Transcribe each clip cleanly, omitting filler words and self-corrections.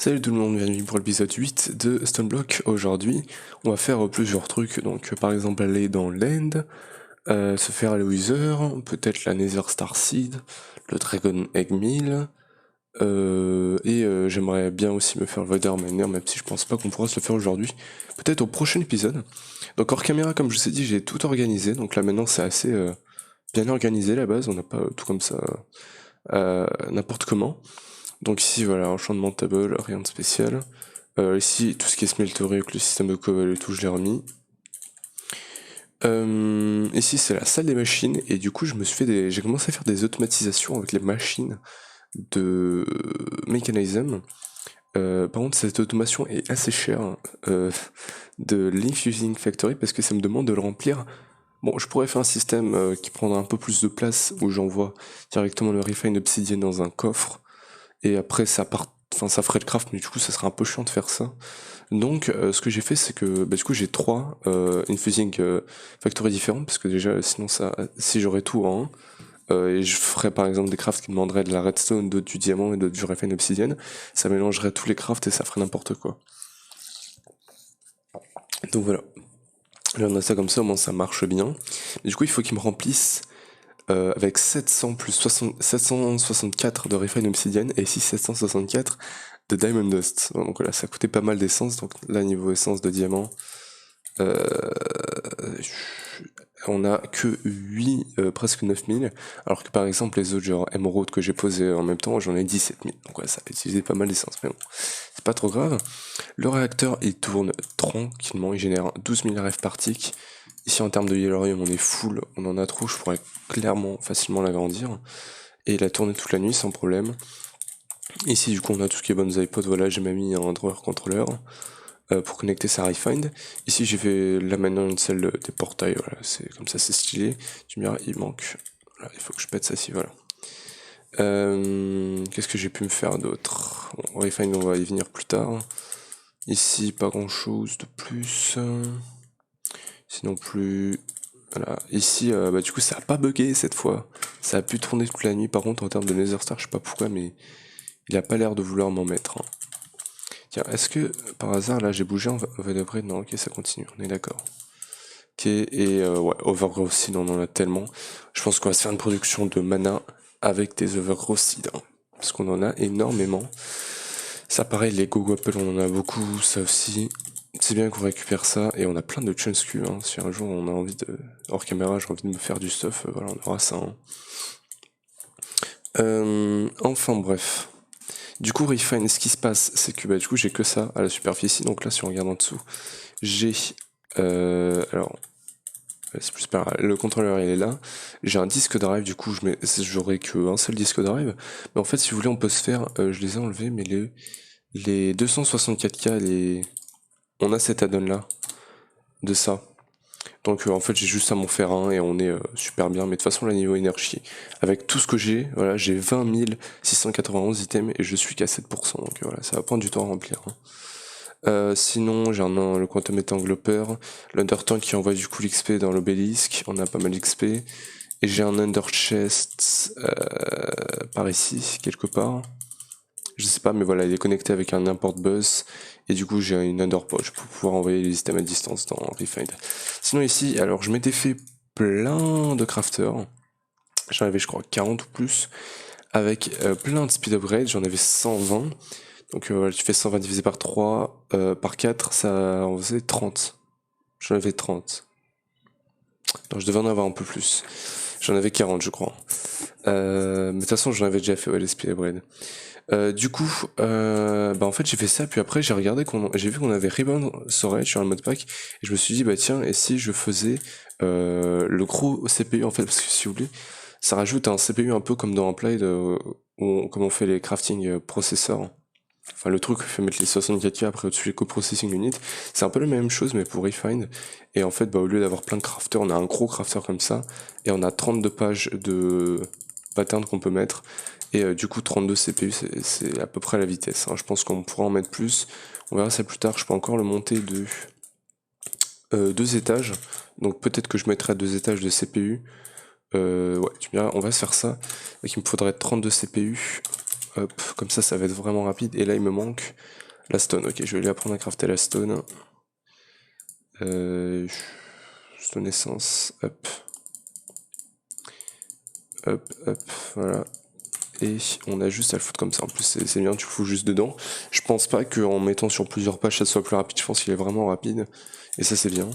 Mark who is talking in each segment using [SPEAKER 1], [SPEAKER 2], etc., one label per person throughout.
[SPEAKER 1] Salut tout le monde, bienvenue pour l'épisode 8 de Stoneblock. Aujourd'hui, on va faire plusieurs trucs, donc par exemple aller dans l'End, se faire le Wither, peut-être la Nether Star Seed, le Dragon Egg Mill, j'aimerais bien aussi me faire le Void Miner, même si je pense pas qu'on pourra se le faire aujourd'hui, peut-être au prochain épisode. Donc hors caméra, comme je vous ai dit, j'ai tout organisé, donc là maintenant c'est assez bien organisé la base, on n'a pas tout comme ça n'importe comment. Donc ici voilà, enchantement table, rien de spécial. Ici tout ce qui est smeltery avec le système de cobble et tout, je l'ai remis. Ici c'est la salle des machines et du coup j'ai commencé à faire des automatisations avec les machines de Mechanism. Par contre cette automation est assez chère de l'Infusing Factory parce que ça me demande de le remplir. Bon, je pourrais faire un système qui prendra un peu plus de place où j'envoie directement le Refine Obsidian dans un coffre et après ça ferait le craft, mais du coup ça serait un peu chiant de faire ça. Donc ce que j'ai fait c'est que du coup j'ai trois infusing factories différentes parce que déjà sinon si j'aurais tout en un et je ferais par exemple des crafts qui demanderaient de la redstone, d'autres du diamant et d'autres du refine obsidienne, ça mélangerait tous les crafts et ça ferait n'importe quoi. Donc voilà. Là on a ça comme ça, au moins ça marche bien. Mais du coup il faut qu'il me remplisse avec 700 plus 764 de refine obsidienne et ici 764 de diamond dust. Donc voilà, ça coûtait pas mal d'essence, donc là niveau essence de diamant, on a que 8, presque 9000, alors que par exemple les autres genre émeraude que j'ai posé en même temps, j'en ai 17 000. Donc ouais, ça a utilisé pas mal d'essence, mais bon, c'est pas trop grave. Le réacteur il tourne tranquillement, il génère 12 000 rêves par tick. Ici en termes de yellorium on est full, on en a trop, je pourrais clairement facilement l'agrandir. Et il a tourné toute la nuit sans problème. Ici du coup on a tout ce qui est bonnes iPod, voilà j'ai même mis un drawer controller pour connecter sa Refind. Ici j'ai fait là maintenant une salle des portails, voilà, c'est comme ça c'est stylé. Tu me diras il manque, voilà, il faut que je pète ça ici, voilà. Qu'est-ce que j'ai pu me faire d'autre? Bon, Refind on va y venir plus tard. Ici pas grand chose de plus. Sinon plus. Voilà, ici du coup ça a pas bugué cette fois. Ça a pu tourner toute la nuit, par contre en termes de Nether Star je sais pas pourquoi mais il a pas l'air de vouloir m'en mettre. Hein. Tiens, est-ce que par hasard là j'ai bougé en Overgrowth? Non, ok, ça continue, on est d'accord. Ok, et ouais, Overgrowth Seed, on en a tellement. Je pense qu'on va se faire une production de mana avec des Overgrowth Seed, hein, parce qu'on en a énormément. Ça, pareil, les Go Apple, on en a beaucoup, ça aussi. C'est bien qu'on récupère ça, et on a plein de Chunsku, hein. Si un jour on a envie de. Hors caméra, j'ai envie de me faire du stuff, voilà, on aura ça. Hein. Enfin bref. Du coup, Refine, ce qui se passe, c'est que du coup, j'ai que ça à la superficie. Donc là, si on regarde en dessous, j'ai. Alors, c'est plus pas le contrôleur, il est là. J'ai un disque drive, du coup, j'aurai qu'un seul disque drive. Mais en fait, si vous voulez, on peut se faire. Je les ai enlevés, mais les 264K, on a cet add-on là, de ça. Donc en fait j'ai juste à m'en faire un et on est super bien. Mais de toute façon là niveau énergie, avec tout ce que j'ai, voilà, j'ai 20 691 items et je suis qu'à 7%. Donc voilà, ça va prendre du temps à remplir. Hein. Sinon j'ai le Quantum Entangloper, l'Undertank qui envoie du coup l'XP dans l'obélisque, on a pas mal d'XP. Et j'ai un Under Chest par ici, quelque part. Je sais pas, mais voilà, il est connecté avec un import bus. Et du coup, j'ai une under pouch pour pouvoir envoyer les items à distance dans Refined. Sinon, ici, alors je m'étais fait plein de crafters. J'en avais, je crois, 40 ou plus. Avec plein de speed upgrade. J'en avais 120. Donc, tu fais 120 divisé par 3, par 4, ça en faisait 30. J'en avais 30. Non, je devais en avoir un peu plus. J'en avais 40, je crois. Mais de toute façon, j'en avais déjà fait, ouais, les speed upgrade. Du coup, en fait j'ai fait ça, puis après j'ai vu qu'on avait Rebound Storage sur le modpack, et je me suis dit bah tiens, et si je faisais le gros CPU en fait, parce que si vous voulez, ça rajoute un CPU un peu comme dans Applied, comme on fait les crafting processeurs. Enfin le truc qui fait mettre les 64K après au-dessus les coprocessing unit, c'est un peu la même chose mais pour Refined. Et en fait au lieu d'avoir plein de crafters, on a un gros crafter comme ça, et on a 32 pages de patterns qu'on peut mettre. Et du coup 32 CPU c'est à peu près la vitesse. Hein. Je pense qu'on pourra en mettre plus. On verra ça plus tard. Je peux encore le monter de 2 étages. Donc peut-être que je mettrai 2 étages de CPU. Ouais, tu me diras, on va se faire ça. Donc il me faudrait 32 CPU. Hop, comme ça va être vraiment rapide. Et là il me manque la stone. Ok, je vais lui apprendre à crafter la stone. Stone essence, hop. Hop, hop, voilà. Et on a juste à le foutre comme ça. En plus, c'est bien, tu le fous juste dedans. Je pense pas qu'en mettant sur plusieurs pages, ça soit plus rapide. Je pense qu'il est vraiment rapide. Et ça, c'est bien.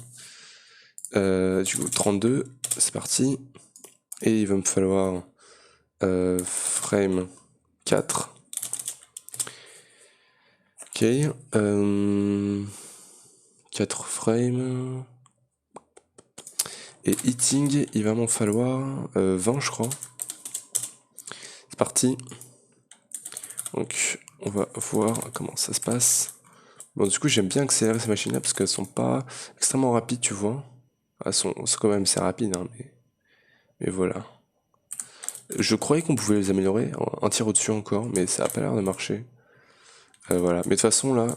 [SPEAKER 1] Du coup, 32, c'est parti. Et il va me falloir frame 4. Ok. 4 frames. Et eating, il va m'en falloir 20, je crois. C'est parti. Donc, on va voir comment ça se passe. Bon, du coup, j'aime bien accélérer ces machines-là parce qu'elles sont pas extrêmement rapides, tu vois. C'est quand même, c'est rapide, hein, mais voilà. Je croyais qu'on pouvait les améliorer, un tir au-dessus encore, mais ça a pas l'air de marcher. Voilà. Mais de toute façon, là,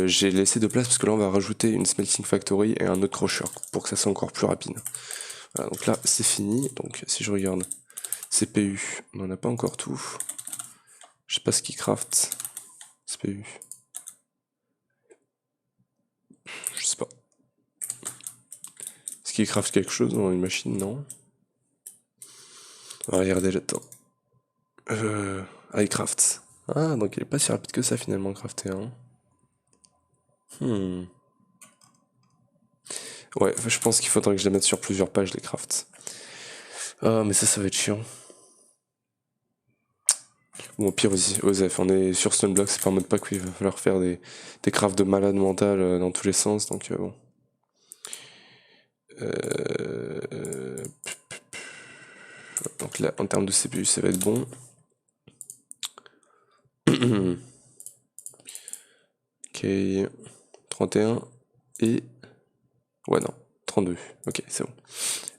[SPEAKER 1] j'ai laissé de place parce que là, on va rajouter une smelting factory et un autre crusher pour que ça soit encore plus rapide. Voilà, donc là, c'est fini. Donc, si je regarde CPU, on n'en a pas encore tout. Je sais pas ce qui craft. CPU. Je sais pas. Est-ce qu'il craft quelque chose dans une machine? Non. On va regarder là-dedans. Il craft. Ah, donc il est pas si rapide que ça finalement, crafter. Hein. Ouais, je pense qu'il faudrait que je les mette sur plusieurs pages, les crafts. Ah, mais ça va être chiant. Bon, au pire, Osef, on est sur Stoneblock, c'est pas en mode pack où il va falloir faire des crafts de malade mental dans tous les sens, donc bon. Donc là, en termes de CPU, ça va être bon. Ok, 31 et... Ouais, non, 32. Ok, c'est bon.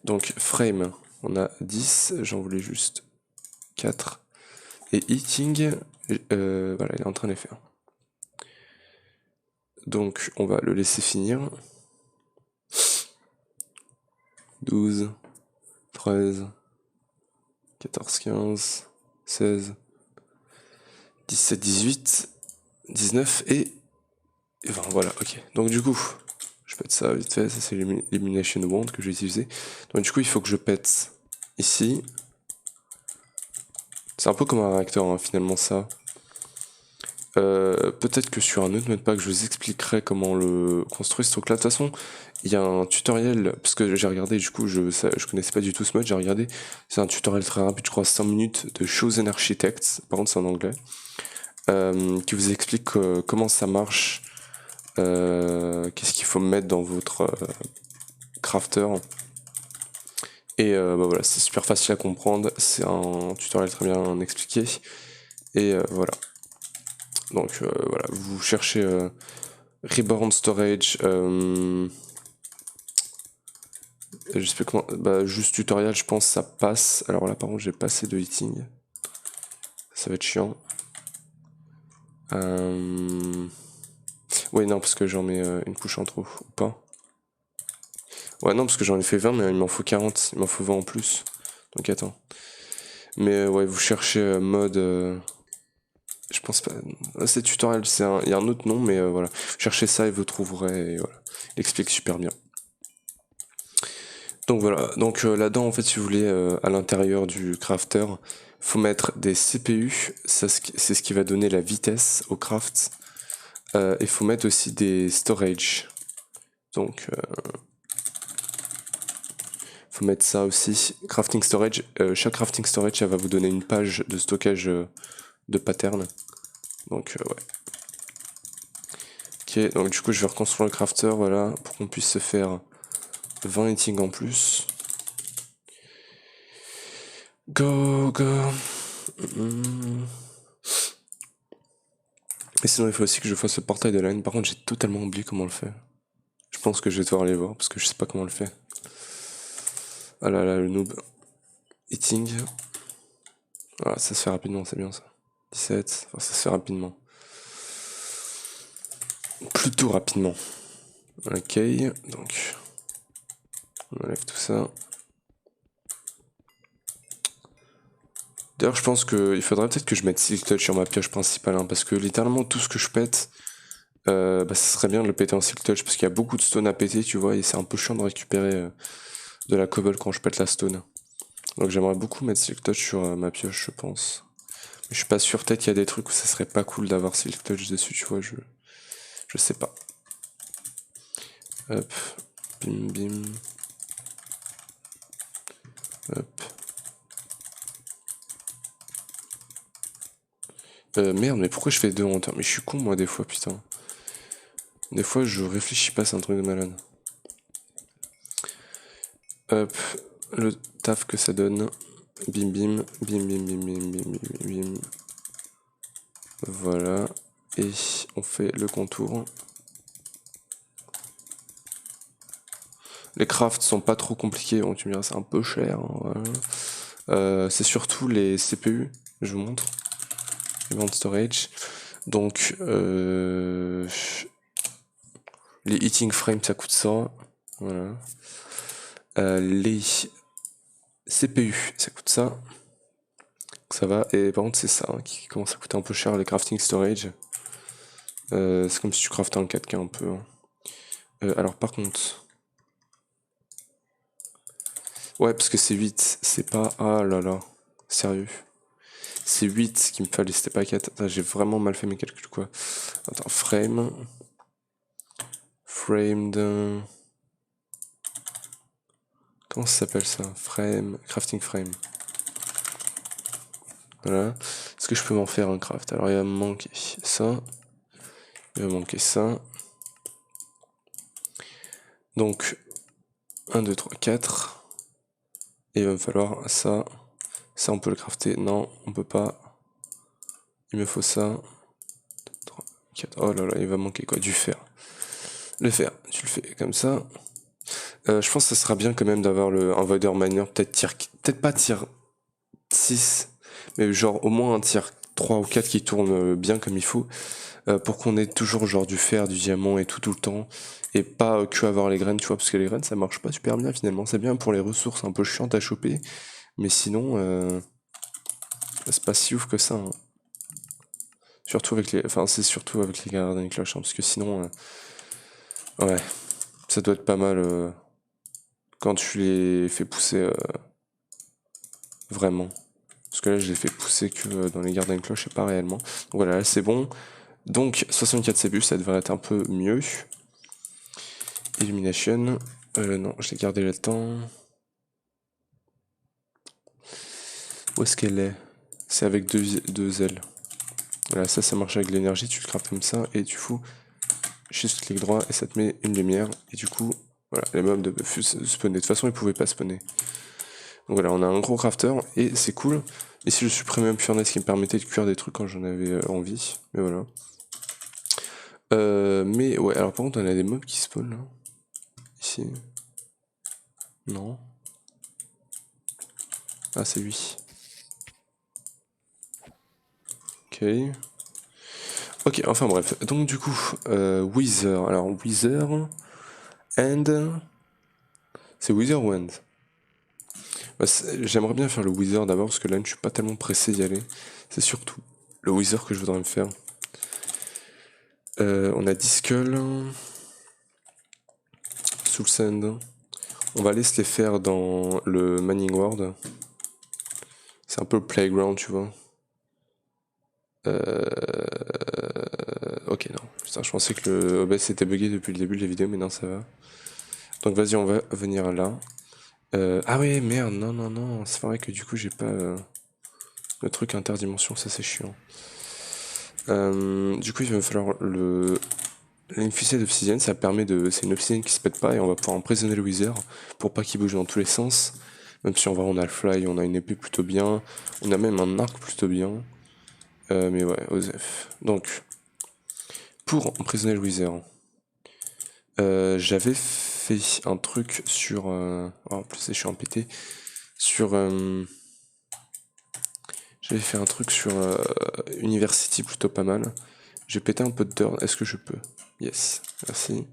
[SPEAKER 1] Donc, frame, on a 10, j'en voulais juste 4. Et eating, voilà, il est en train de les faire. Donc, on va le laisser finir. 12, 13, 14, 15, 16, 17, 18, 19 et 20. Voilà, ok. Donc, du coup, je pète ça vite fait. Ça, c'est l'Elimination Wand que j'ai utilisé. Donc, du coup, il faut que je pète ici. C'est un peu comme un réacteur, hein, finalement, ça. Peut-être que sur un autre modpack, je vous expliquerai comment le construire ce truc-là. De toute façon, il y a un tutoriel, parce que j'ai regardé, du coup, je connaissais pas du tout ce mode, j'ai regardé. C'est un tutoriel très rapide, je crois 5 minutes de Chosen Architects, par contre c'est en anglais, qui vous explique comment ça marche, qu'est-ce qu'il faut mettre dans votre crafter. Et bah voilà, c'est super facile à comprendre, c'est un tutoriel très bien expliqué. Et voilà. Donc voilà, vous cherchez Reborn Storage, je sais pas comment, bah juste tutoriel, je pense ça passe. Alors là par contre j'ai pas assez de heating, ça va être chiant. Ouais non parce que j'en mets une couche en trop, ou pas. Ouais non parce que j'en ai fait 20 mais il m'en faut 40, il m'en faut 20 en plus. Donc attends. Mais ouais vous cherchez mode... je pense pas... C'est tutoriel, il y a un autre nom mais voilà. Cherchez ça et vous trouverez, et voilà. Il explique super bien. Donc voilà, donc là-dedans en fait si vous voulez à l'intérieur du crafter, faut mettre des CPU, c'est ce qui va donner la vitesse au craft. Et faut mettre aussi des storage. Donc faut mettre ça aussi. Crafting storage, chaque crafting storage ça va vous donner une page de stockage de pattern. Donc ouais. Ok, donc du coup je vais reconstruire le crafter voilà pour qu'on puisse se faire 20 eating en plus. Go, go. Et sinon, il faut aussi que je fasse le portail de line. Par contre, j'ai totalement oublié comment on le fait. Je pense que je vais devoir aller voir parce que je sais pas comment on le fait. Ah là là, le noob. Eating. Voilà, ça se fait rapidement, c'est bien ça. 17, enfin, ça se fait rapidement. Plutôt rapidement. Ok, donc. On enlève tout ça. D'ailleurs, je pense qu'il faudrait peut-être que je mette Silk Touch sur ma pioche principale, hein, parce que littéralement tout ce que je pète, bah, ça serait bien de le péter en Silk Touch, parce qu'il y a beaucoup de stone à péter, tu vois, et c'est un peu chiant de récupérer de la cobble quand je pète la stone. Donc j'aimerais beaucoup mettre Silk Touch sur ma pioche, je pense. Mais je suis pas sûr, peut-être qu'il y a des trucs où ça serait pas cool d'avoir Silk Touch dessus, tu vois, je sais pas. Hop, bim bim. Hop. Merde, mais pourquoi je fais deux en temps? Mais je suis con moi des fois, putain. Des fois je réfléchis pas, c'est un truc de malade. Hop, le taf que ça donne. Bim bim, bim bim bim bim bim bim bim. Voilà. Et on fait le contour. Les crafts sont pas trop compliqués, bon tu me diras c'est un peu cher. Hein, voilà. C'est surtout les CPU, je vous montre. Les bandes storage. Donc les heating frames ça coûte ça. Voilà. Les CPU ça coûte ça. Ça va. Et par contre c'est ça hein, qui commence à coûter un peu cher les crafting storage. C'est comme si tu craftais un 4K un peu. Hein. Alors par contre. Ouais parce que c'est 8, c'est pas. Ah là là. Sérieux. C'est 8 qu'il me fallait, c'était pas 4. Attends, j'ai vraiment mal fait mes calculs quoi. Attends, frame. Framed. Comment ça s'appelle ça? Frame. Crafting frame. Voilà. Est-ce que je peux m'en faire un craft? Alors il va me manquer ça. Il va me manquer ça. Donc 1, 2, 3, 4. Et il va me falloir ça. Ça on peut le crafter. Non, on peut pas. Il me faut ça. 3, 4. Oh là là, il va me manquer quoi? Du fer. Le fer, tu le fais comme ça. Je pense que ça sera bien quand même d'avoir un Voider Miner, peut-être pas tier 6, mais genre au moins un tier 3 ou 4 qui tourne bien comme il faut, pour qu'on ait toujours genre du fer, du diamant et tout le temps, et pas que avoir les graines, tu vois, parce que les graines ça marche pas super bien finalement, c'est bien pour les ressources un peu chiantes à choper, mais sinon c'est pas si ouf que ça. Hein. Surtout avec les, enfin c'est surtout avec les gardiens cloches, hein, parce que sinon, ouais, ça doit être pas mal quand tu les fais pousser vraiment. Parce que là, je l'ai fait pousser que dans les gardiens cloches et pas réellement. Donc voilà, là c'est bon. Donc 64 CBU, ça devrait être un peu mieux. Illumination. Non, je l'ai gardé là-dedans. Où est-ce qu'elle est? C'est avec deux ailes. Voilà, ça marche avec l'énergie. Tu le craftes comme ça et tu fous juste clic droit et ça te met une lumière. Et du coup, voilà, les mobs peuvent spawner. De toute façon, ils pouvaient pas spawner. Donc voilà, on a un gros crafter et c'est cool. Ici, je suis premium furnace qui me permettait de cuire des trucs quand j'en avais envie. Mais voilà. Mais ouais, alors par contre, on a des mobs qui spawnent là. Ici. Non. Ah, c'est lui. Ok. Ok, enfin bref. Donc du coup, Wither. Alors, Wither. And. C'est Wither ou End? Bah, j'aimerais bien faire le Wither d'abord parce que là, je suis pas tellement pressé d'y aller. C'est surtout le Wither que je voudrais me faire. On a Discal. Soul Sand. On va aller se les faire dans le Mining World. C'est un peu le playground, tu vois. Ok, non. Putain, je pensais que le OBS était bugué depuis le début de la vidéo, mais non, ça va. Donc vas-y, on va venir là. Ah ouais, merde, non, non, non. C'est vrai que du coup, j'ai pas le truc interdimension, ça c'est chiant. Du coup, il va me falloir une fusée d'obsidienne, ça permet de. C'est une obsidienne qui se pète pas et on va pouvoir emprisonner le Wither pour pas qu'il bouge dans tous les sens. Même si on a le fly, on a une épée plutôt bien, on a même un arc plutôt bien. Mais ouais, Osef. Donc, pour emprisonner le Wither, j'avais fait un truc sur. En plus, je suis en PT. Sur. J'avais fait un truc sur University plutôt pas mal. J'ai pété un peu de dirt. Est-ce que je peux? Yes, merci.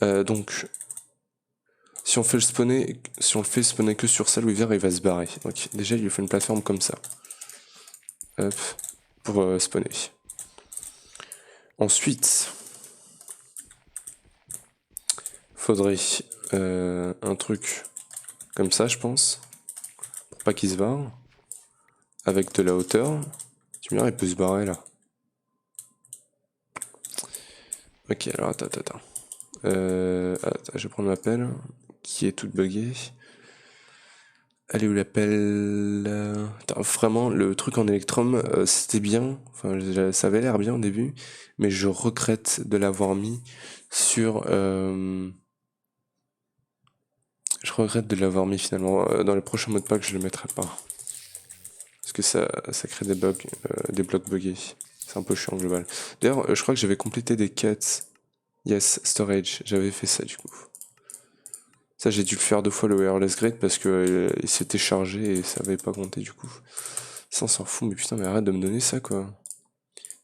[SPEAKER 1] Donc, si on le fait spawner que sur ça, le Wither il va se barrer. Donc déjà, il lui faut une plateforme comme ça. Hop, pour spawner. Ensuite, faudrait un truc comme ça, je pense, pour pas qu'il se barre, avec de la hauteur. Tu me diras, il peut se barrer là. Ok, alors attends. Attends, je vais prendre ma pelle, qui est toute buggée. Elle est où la pelle? Attends, vraiment, le truc en Electrum, c'était bien. Enfin, ça avait l'air bien au début, mais je regrette de l'avoir mis sur. Je regrette de l'avoir mis finalement. Dans les prochains mots de pack, je le mettrai pas. Parce que ça crée des bugs, des blocs buggés. C'est un peu chiant global. D'ailleurs, je crois que j'avais complété des quêtes. Yes, storage, j'avais fait ça du coup. Ça, j'ai dû le faire 2 fois le wireless grid parce que il s'était chargé et ça avait pas compté du coup. Ça, on s'en fout, mais putain, mais arrête de me donner ça quoi.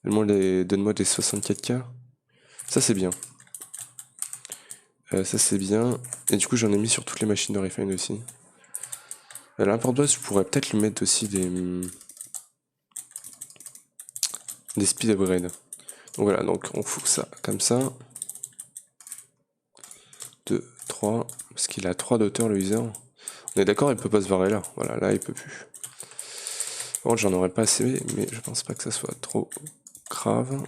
[SPEAKER 1] Donne-moi des 64K. Ça, c'est bien. Ça, c'est bien. Et du coup, j'en ai mis sur toutes les machines de Refine aussi. L'import base, je pourrais peut-être lui mettre aussi des speed upgrade. Donc voilà, donc on fout ça comme ça. 2, 3. Parce qu'il a 3 d'auteur le user. On est d'accord, il peut pas se barrer là. Voilà, là, il peut plus. Par contre, j'en aurais pas assez, mais je pense pas que ça soit trop grave.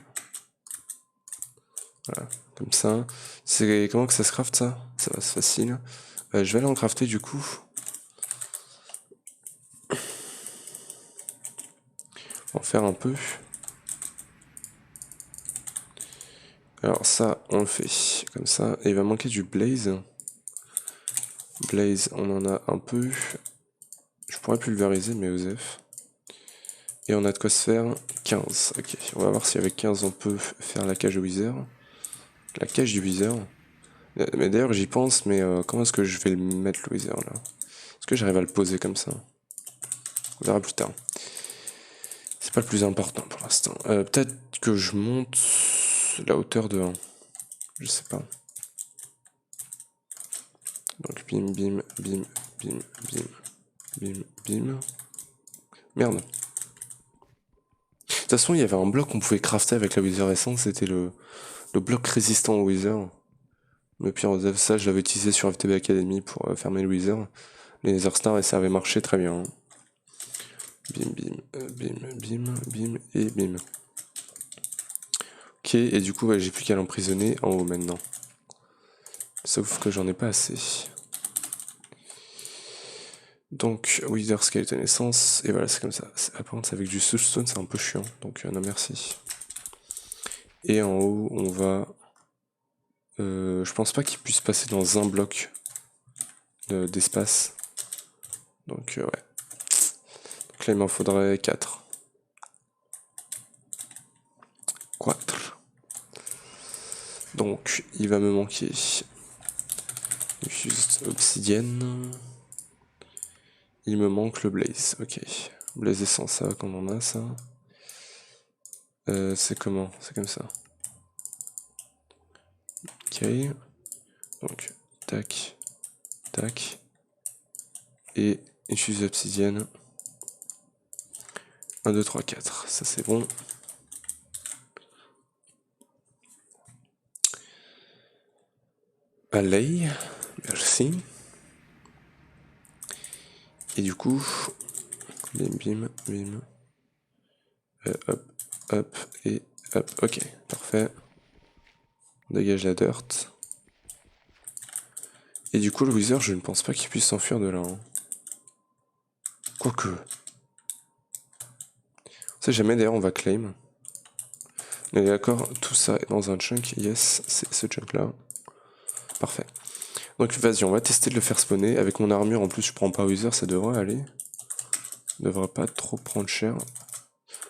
[SPEAKER 1] Voilà, comme ça. C'est comment que ça se craft ça? Ça va, c'est facile. Je vais aller en crafter du coup. En faire un peu. Alors ça, on le fait comme ça. Et il va manquer du blaze. Blaze, on en a un peu. Je pourrais pulvériser, mais Osef. Et on a de quoi se faire 15. Ok, on va voir si avec 15 on peut faire la cage au Wither. La cage du Wither. Mais d'ailleurs j'y pense, mais comment est-ce que je vais le mettre le Wither là? Est-ce que j'arrive à le poser comme ça? On verra plus tard. C'est pas le plus important pour l'instant. Peut-être que je monte la hauteur de 1. Je sais pas. Donc bim, bim, bim, bim, bim, bim, bim. Merde. De toute façon, il y avait un bloc qu'on pouvait crafter avec la Wither Essence, c'était le bloc résistant au Wither. Le pire, ça, je l'avais utilisé sur FTB Academy pour fermer le Wither. Les Nether Stars, et ça avait marché très bien. Bim, bim, bim, bim, et bim. Ok, et du coup, ouais, j'ai plus qu'à l'emprisonner en haut maintenant. Sauf que j'en ai pas assez. Donc, Wither Skeleton Essence, et voilà, c'est comme ça. Apparemment, c'est avec du Soulstone, c'est un peu chiant, donc non merci. Et en haut, on va... je pense pas qu'il puisse passer dans un bloc d'espace. Donc, ouais. Donc là, il m'en faudrait 4. 4. Donc, il va me manquer juste obsidienne. Il me manque le blaze, ok. Blaze essence, ça va qu'on en a, ça. C'est comment? C'est comme ça. Ok. Donc, tac, tac. Et une fusée obsidienne. 1, 2, 3, 4. Ça, c'est bon. Allez, merci. Et du coup, bim, bim, bim. Hop, hop, et hop. Ok, parfait. On dégage la dirt. Et du coup, le Wither, je ne pense pas qu'il puisse s'enfuir de là. Hein. Quoique. On sait jamais, d'ailleurs, on va claim. On est d'accord, tout ça est dans un chunk. Yes, c'est ce chunk-là. Parfait. Donc vas-y, on va tester de le faire spawner. Avec mon armure, en plus, je prends pas Wither, ça devrait aller. Devrait pas trop prendre cher.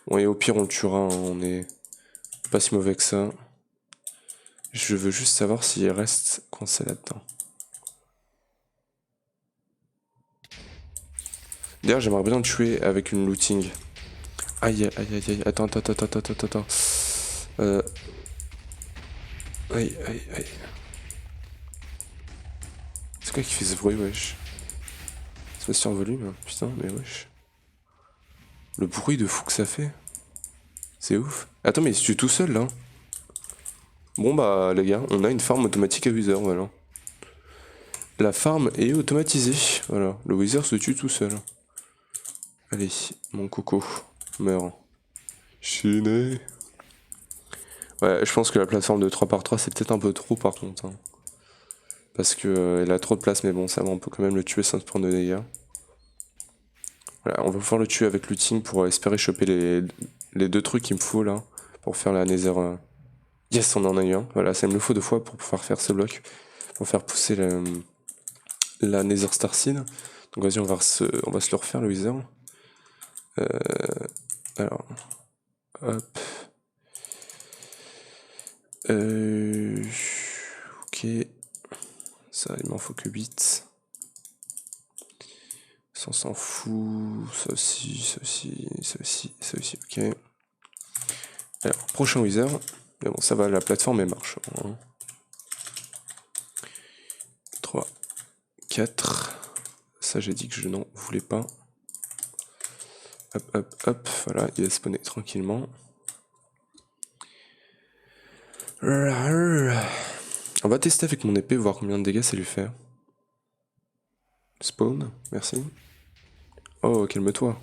[SPEAKER 1] Bon, et au pire, on le tuera, hein, on est pas si mauvais que ça. Je veux juste savoir s'il reste coincé là-dedans. D'ailleurs, j'aimerais bien le tuer avec une looting. Aïe, aïe, aïe, aïe, attends. Aïe, aïe, aïe. C'est quoi qui fait ce bruit, wesh? C'est pas sur volume, hein. Putain, mais wesh. Le bruit de fou que ça fait. C'est ouf. Attends, mais il se tue tout seul là. Bon bah les gars, on a une farm automatique à Wither, voilà. La farm est automatisée, voilà. Le Wither se tue tout seul. Allez, mon coco, meurs. Chiné. Ouais, je pense que la plateforme de 3x3 c'est peut-être un peu trop par contre. Hein. Parce que elle a trop de place, mais bon, ça va, on peut quand même le tuer sans se prendre de dégâts. Voilà, on va pouvoir le tuer avec looting pour espérer choper les deux trucs qu'il me faut là. Pour faire la Nether. Yes, on en a eu un. Voilà, ça me le faut 2 fois pour pouvoir faire ce bloc. Pour faire pousser la Nether Starseed. Donc vas-y, on va se le refaire le Wither. Alors, hop. Ok. Ça, il m'en faut que 8. Ça, on s'en fout. Ça aussi, ça aussi, ça aussi, ça aussi, ok. Alors, prochain Wither. Mais bon, ça va, la plateforme, elle marche. 3, 4. Ça, j'ai dit que je n'en voulais pas. Hop, hop, hop. Voilà, il va spawner tranquillement. On va tester avec mon épée, voir combien de dégâts ça lui fait. Spawn, merci. Oh, calme-toi.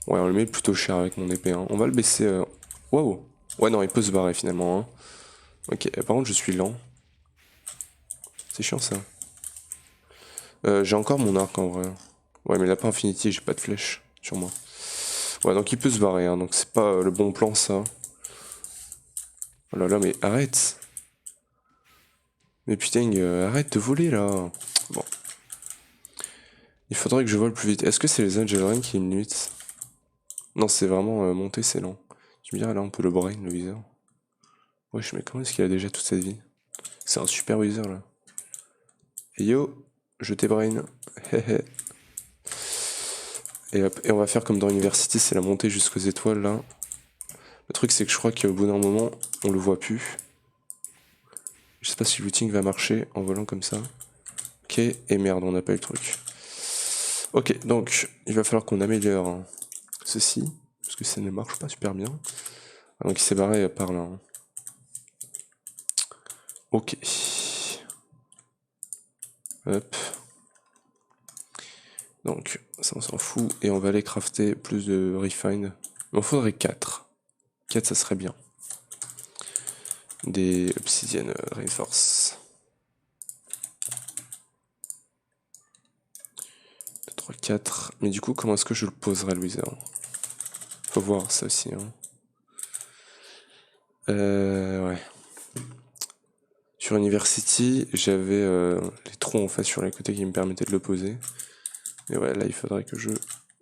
[SPEAKER 1] Ouais, on le met plutôt cher avec mon épée. Hein. On va le baisser. Wow. Ouais, non, il peut se barrer finalement. Hein. Ok, par contre, je suis lent. C'est chiant ça. J'ai encore mon arc en vrai. Ouais, mais il a pas Infinity, j'ai pas de flèche sur moi. Ouais, donc il peut se barrer, hein, donc c'est pas le bon plan ça. Oh là là, mais arrête. Mais putain, arrête de voler là. Bon. Il faudrait que je vole plus vite. Est-ce que c'est les Angelrain qui me limitent? Non, c'est vraiment monter, c'est lent. Tu me diras là, on peut le brain, le Wither. Wesh, mais comment est-ce qu'il a déjà toute cette vie? C'est un super Wither là. Et yo, je t'ai brain. Et hop, et on va faire comme dans University, c'est la montée jusqu'aux étoiles là. Le truc c'est que je crois qu'au bout d'un moment, on le voit plus. Je sais pas si le looting va marcher en volant comme ça. Ok, et merde, on n'a pas eu le truc. Ok, donc il va falloir qu'on améliore ceci, parce que ça ne marche pas super bien. Ah, donc il s'est barré par là. Hein. Ok. Hop. Donc ça on s'en fout, et on va aller crafter plus de refine. Il m'en faudrait 4. 4 ça serait bien. Des obsidian reinforce. 2, 3, 4. Mais du coup, comment est-ce que je le poserai le Wither? Faut voir ça aussi. Hein. Ouais. Sur University, j'avais les trous en fait sur les côtés qui me permettaient de le poser. Et ouais, là il faudrait que je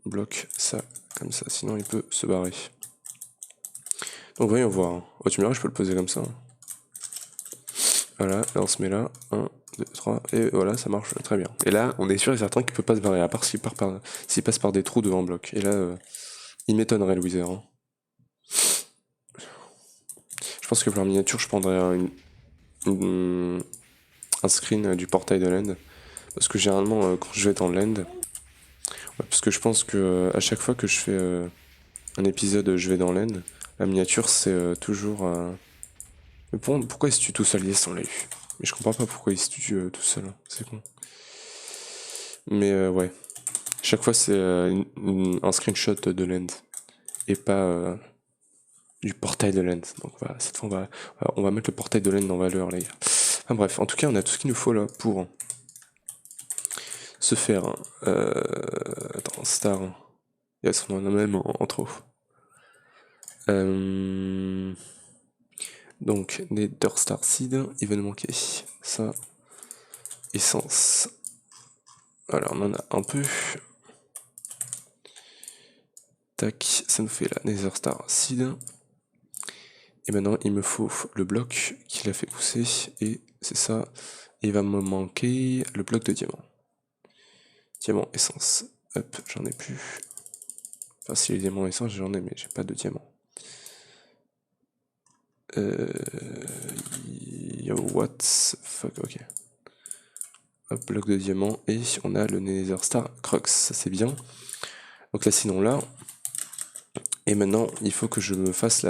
[SPEAKER 1] bloque ça comme ça, sinon il peut se barrer. Donc voyons voir. Hein. Oh, tu me diras, je peux le poser comme ça. Hein. Voilà, là on se met là. 1, 2, 3, et voilà, ça marche très bien. Et là, on est sûr et certain qu'il peut pas se barrer, à part s'il passe par des trous devant le bloc. Et là, il m'étonnerait le Wither. Hein. Je pense que pour la miniature, je prendrais un screen du portail de l'end. Parce que généralement, quand je vais dans l'end, ouais, parce que je pense que à chaque fois que je fais un épisode, je vais dans l'end, la miniature c'est toujours. Mais pourquoi il se tue tout seul? Yes, on l'a eu. Mais je comprends pas pourquoi il se tue tout seul. C'est con. Mais ouais. Chaque fois, c'est un screenshot de l'end. Et pas du portail de l'end. Donc voilà, cette fois, on va mettre le portail de l'end en valeur, les gars. Enfin bref, en tout cas, on a tout ce qu'il nous faut là pour se faire. Attends, star. Yes, on en a même en trop. Donc, Nether Starseed, il va nous manquer ça. Essence. Voilà, on en a un peu. Tac, ça nous fait la Nether Starseed. Et maintenant, il me faut le bloc qu'il a fait pousser. Et c'est ça. Et il va me manquer le bloc de diamant. Diamant essence. Hop, j'en ai plus. Enfin, si les diamants essence, j'en ai, mais j'ai pas de diamant. Yo, what fuck, ok. Hop, bloc de diamant. Et on a le Nether Star Crux, ça c'est bien. Donc là, sinon là, Et maintenant, il faut que je me fasse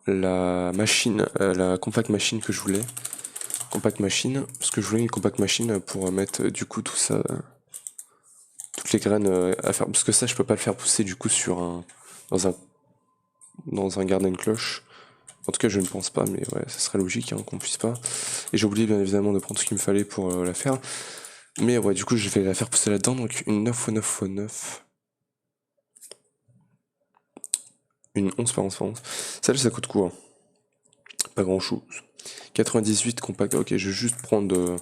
[SPEAKER 1] la machine, la compact machine que je voulais. Compact machine, parce que je voulais une compact machine pour mettre du coup tout ça, toutes les graines à faire. Parce que ça, je peux pas le faire pousser du coup dans un garden cloche. En tout cas, je ne pense pas, mais ouais, ça serait logique qu'on puisse pas. Et j'ai oublié bien évidemment de prendre ce qu'il me fallait pour la faire. Mais ouais, du coup, je vais la faire pousser là-dedans. Donc une 9x9x9. Une 11 par 11 par 11. Celle, ça coûte quoi? Pas grand chose. 98 compact. Ok, je vais juste prendre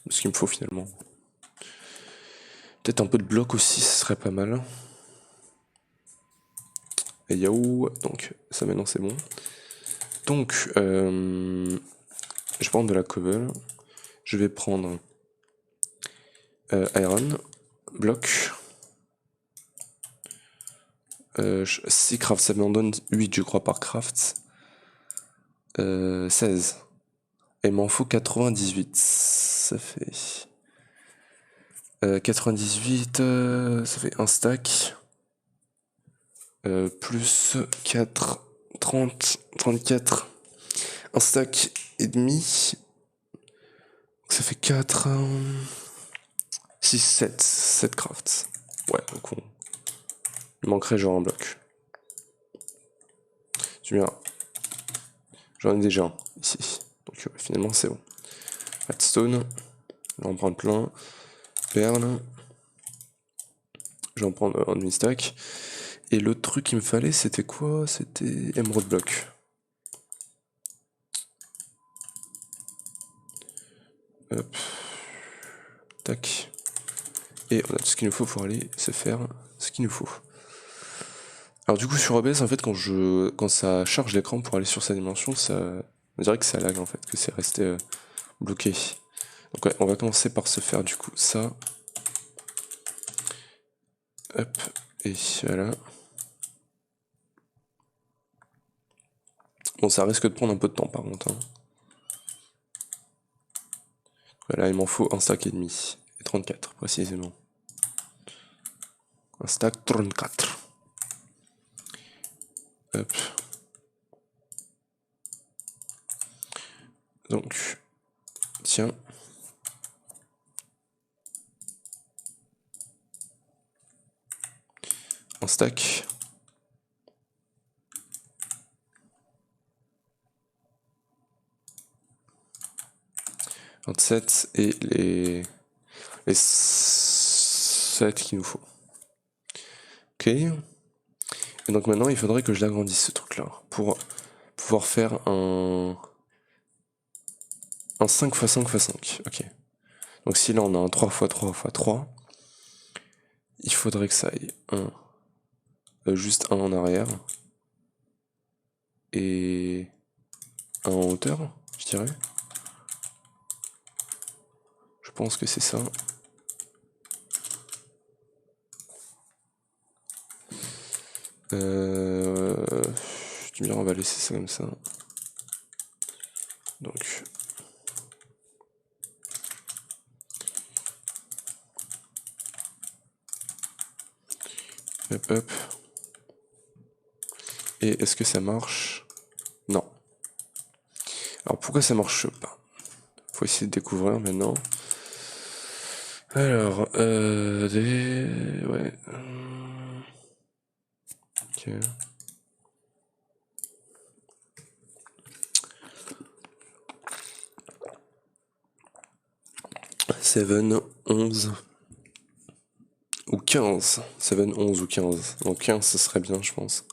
[SPEAKER 1] ce qu'il me faut finalement. Peut-être un peu de bloc aussi, ce serait pas mal. Et yaou, donc ça maintenant c'est bon. Donc, je vais prendre de la cobble. Je vais prendre iron, bloc. 6 craft, ça m'en donne 8 je crois par craft. 16. Et il m'en faut 98. Ça fait... 98, ça fait un stack. Plus 4, 30, 34. Un stack et demi. Donc ça fait 4, 6, 7. 7 crafts. Ouais, donc il manquerait genre un bloc. Tu verras. J'en ai déjà un ici. Donc finalement c'est bon. Redstone. Là on prend plein. Perle. Je vais en prendre un demi-stack. Et l'autre truc qu'il me fallait c'était quoi? C'était Emerald Block. Hop. Tac. Et on a tout ce qu'il nous faut pour aller se faire ce qu'il nous faut. Alors du coup sur OBS en fait quand ça charge l'écran pour aller sur sa dimension, on dirait que ça lag en fait, que c'est resté bloqué. Donc ouais, on va commencer par se faire du coup ça. Hop, et voilà. Bon ça risque de prendre un peu de temps par contre. Voilà, il m'en faut un stack et demi. Et 34 précisément. Un stack 34. Hop. Donc, tiens. Un stack. « 27 et les 7 qu'il nous faut. Ok. Et donc maintenant, il faudrait que je l'agrandisse ce truc-là pour pouvoir faire un 5x5x5. Ok. Donc si là on a un 3x3x3, il faudrait que ça aille juste un en arrière et un en hauteur, je dirais. Je pense que c'est ça. Tu me diras, on va laisser ça comme ça. Donc. Hop hop. Et est-ce que ça marche? Non. Alors pourquoi ça marche pas? Faut essayer de découvrir maintenant. Alors, ouais. Ok. 7, 11 ou 15. 7, 11 ou 15. Donc 15, ce serait bien, je pense.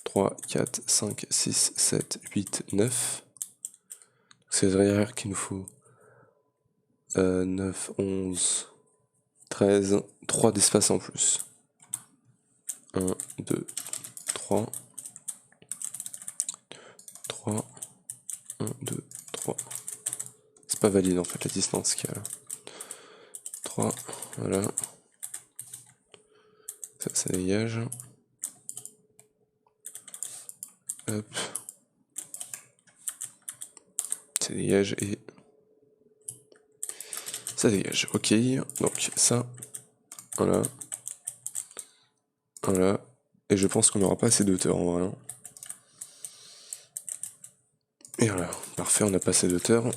[SPEAKER 1] 3, 4, 5, 6, 7, 8, 9. C'est derrière qu'il nous faut 9, 11, 13, 3 d'espace en plus. 1, 2, 3. 3, 1, 2, 3. C'est pas valide en fait la distance qu'il y a là. 3, voilà. Ça dégage. Hop. Ça dégage et... ça dégage, ok. Donc ça, voilà. Voilà. Et je pense qu'on n'aura pas assez de hauteur en vrai. Hein. Et voilà, parfait, on a pas assez de hauteur.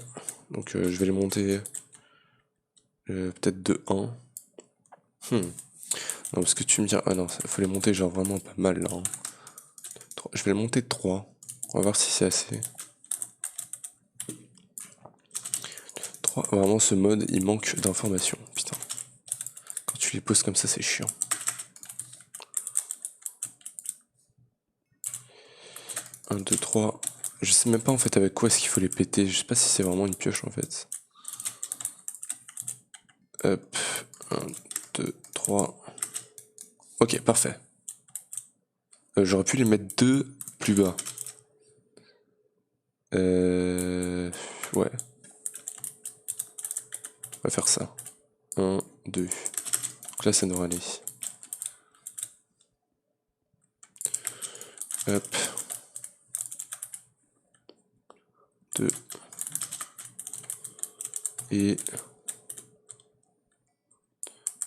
[SPEAKER 1] Donc je vais les monter peut-être de 1. Non, parce que tu me dis, ah non, il faut les monter genre vraiment pas mal là. Hein. Je vais les monter de 3. On va voir si c'est assez. 3. Vraiment, ce mode, il manque d'informations. Putain. Quand tu les poses comme ça, c'est chiant. 1, 2, 3. Je sais même pas en fait avec quoi est-ce qu'il faut les péter. Je sais pas si c'est vraiment une pioche en fait. Hop. 1, 2, 3. Ok, parfait. J'aurais pu les mettre 2 plus bas. Ouais. On va faire ça. 1, 2. Donc là, ça devrait aller. Hop. 2. Et...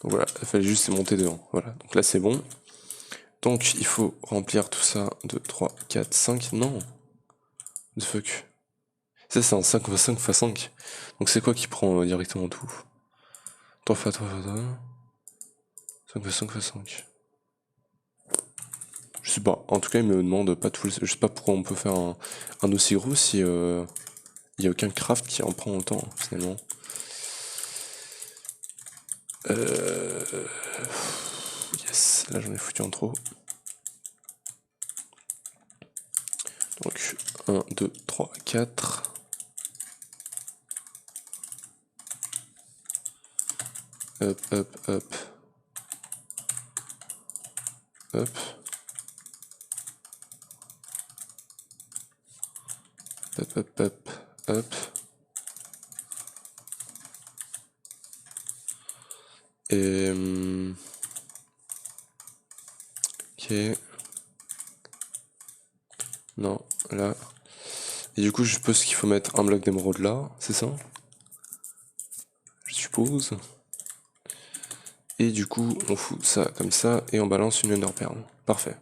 [SPEAKER 1] Donc voilà, il fallait juste les monter devant. Voilà, donc là c'est bon. Donc il faut remplir tout ça. 2, 3, 4, 5. Non. The fuck. Ça c'est un 5 x 5 x 5. Donc c'est quoi qui prend directement tout? 3 x 3 x 3. 5 x 5 x 5. Je sais pas. En tout cas, il me demande pas tout. Je sais pas pourquoi on peut faire un aussi gros si il y a aucun craft qui en prend autant finalement. Yes, là j'en ai foutu en trop. Donc 1, 2, 3, 4. Hop, hop, hop. Hop. Hop, hop, hop, hop. Et... ok. Non, là. Et du coup, je suppose qu'il faut mettre un bloc d'émeraude là, c'est ça? Je suppose. Et du coup, on fout ça comme ça et on balance une Ender Pearl. Parfait.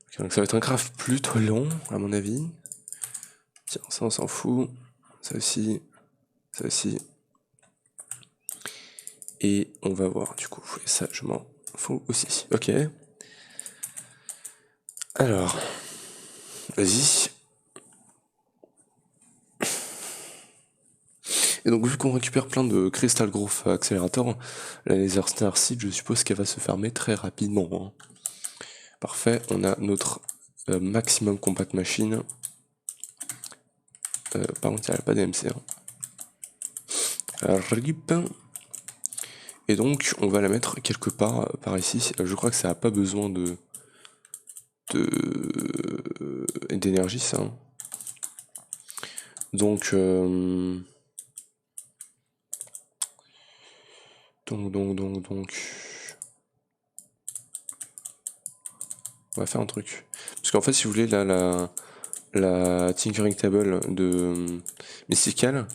[SPEAKER 1] Okay, donc ça va être un craft plutôt long, à mon avis. Tiens, ça on s'en fout. Ça aussi. Ça aussi. Et on va voir du coup. Et ça, je m'en fous aussi. Ok. Alors. Vas-y. Et donc vu qu'on récupère plein de Crystal Growth Accelerator, la Laser Star Seed, je suppose qu'elle va se fermer très rapidement. Hein. Parfait, on a notre maximum compact machine. Par contre, il n'y a pas d'MC. Hein. RIP. Et donc, on va la mettre quelque part par ici. Je crois que ça n'a pas besoin d'énergie, ça. Hein. Donc, on va faire un truc. Parce qu'en fait, si vous voulez, là, la Tinkering Table de Mystical,